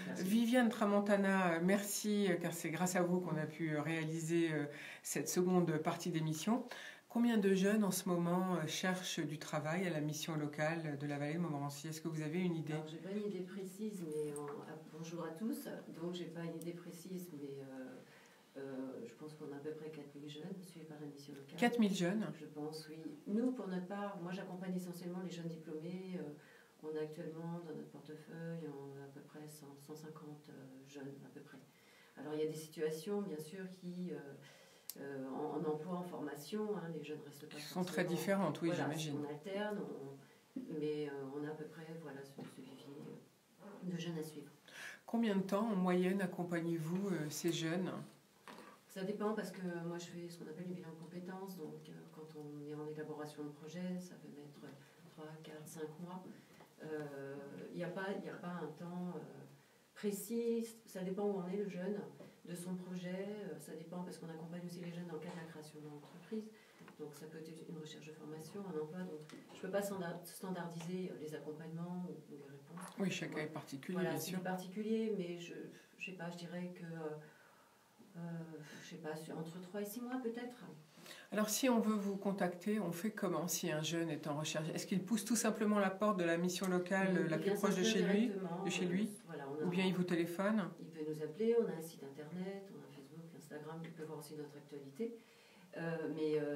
Merci. Viviane Tramontana, merci car c'est grâce à vous qu'on a pu réaliser cette seconde partie d'émission. Combien de jeunes en ce moment cherchent du travail à la mission locale de la vallée de Montmorency? Est-ce que vous avez une idée? Alors, j'ai pas une idée précise, mais bonjour à tous. Donc, j'ai pas une idée précise, mais je pense qu'on a à peu près 4000 jeunes suivis par la mission locale. 4000 jeunes? Je pense, oui. Nous, pour notre part, moi j'accompagne essentiellement les jeunes diplômés. On a actuellement dans notre portefeuille on a à peu près 150 jeunes, à peu près. Alors, il y a des situations, bien sûr, qui... en emploi, en formation, hein, les jeunes restent pas. Ils sont très différentes, oui, voilà, j'imagine. On alterne, mais on a à peu près voilà, ce vivier de jeunes à suivre. Combien de temps en moyenne accompagnez-vous ces jeunes? Ça dépend parce que moi je fais ce qu'on appelle le bilan de compétences, donc quand on est en élaboration de projet, ça peut mettre 3, 4, 5 mois. Il n'y a pas un temps précis, ça dépend où en est le jeune, de son projet, ça dépend parce qu'on accompagne aussi les jeunes dans le cadre de la création d'une entreprise, donc ça peut être une recherche de formation, un emploi, donc je ne peux pas standardiser les accompagnements ou les réponses. Oui, chacun est particulier, voilà, bien sûr. C'est particulier, mais je sais pas, je dirais que je sais pas, entre 3 et 6 mois peut-être. Alors si on veut vous contacter, on fait comment si un jeune est en recherche? Est-ce qu'il pousse tout simplement la porte de la mission locale la plus proche de chez lui, voilà, ou bien il vous téléphone? Il peut nous appeler, on a un site internet, on a Facebook, Instagram, il peut voir aussi notre actualité.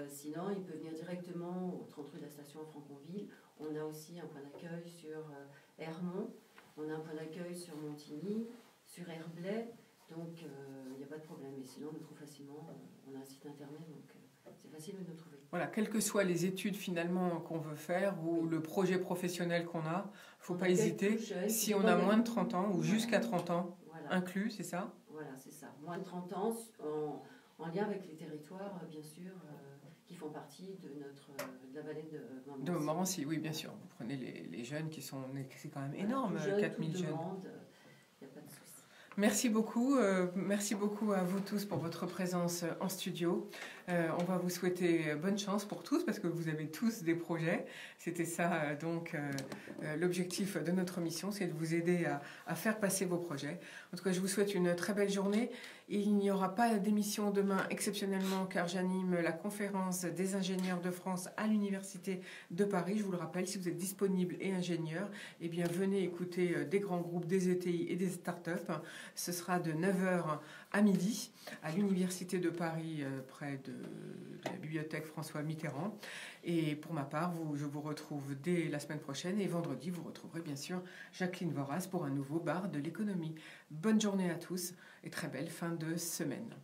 Sinon, il peut venir directement au 30 rue de la station à Franconville. On a aussi un point d'accueil sur Hermont, on a un point d'accueil sur Montigny, sur Herblay, donc il n'y a pas de problème. Et sinon, on nous trouve facilement, on a un site internet, donc c'est facile de nous trouver. Voilà, quelles que soient les études finalement qu'on veut faire ou le projet professionnel qu'on a, il ne faut pas hésiter. Si on a moins de 30 ans ou jusqu'à 30 ans, inclus, c'est ça? Voilà, c'est ça. Moins de 30 ans, en lien avec les territoires, bien sûr, qui font partie de la vallée de Montmorency. De Montmorency, oui, bien sûr. Vous prenez les jeunes qui sont... C'est quand même énorme, 4000 jeunes. Il n'y a pas de souci. Merci beaucoup à vous tous pour votre présence en studio. On va vous souhaiter bonne chance pour tous parce que vous avez tous des projets. C'était ça donc l'objectif de notre mission, c'est de vous aider à faire passer vos projets. En tout cas, je vous souhaite une très belle journée. Il n'y aura pas d'émission demain exceptionnellement car j'anime la conférence des ingénieurs de France à l'Université de Paris. Je vous le rappelle, si vous êtes disponible et ingénieur, eh bien venez écouter des grands groupes, des ETI et des startups. Ce sera de 9h à midi à l'Université de Paris, près de la bibliothèque François Mitterrand. Et pour ma part, je vous retrouve dès la semaine prochaine. Et vendredi, vous retrouverez bien sûr Jacqueline Voras pour un nouveau bar de l'économie. Bonne journée à tous et très belle fin de semaine.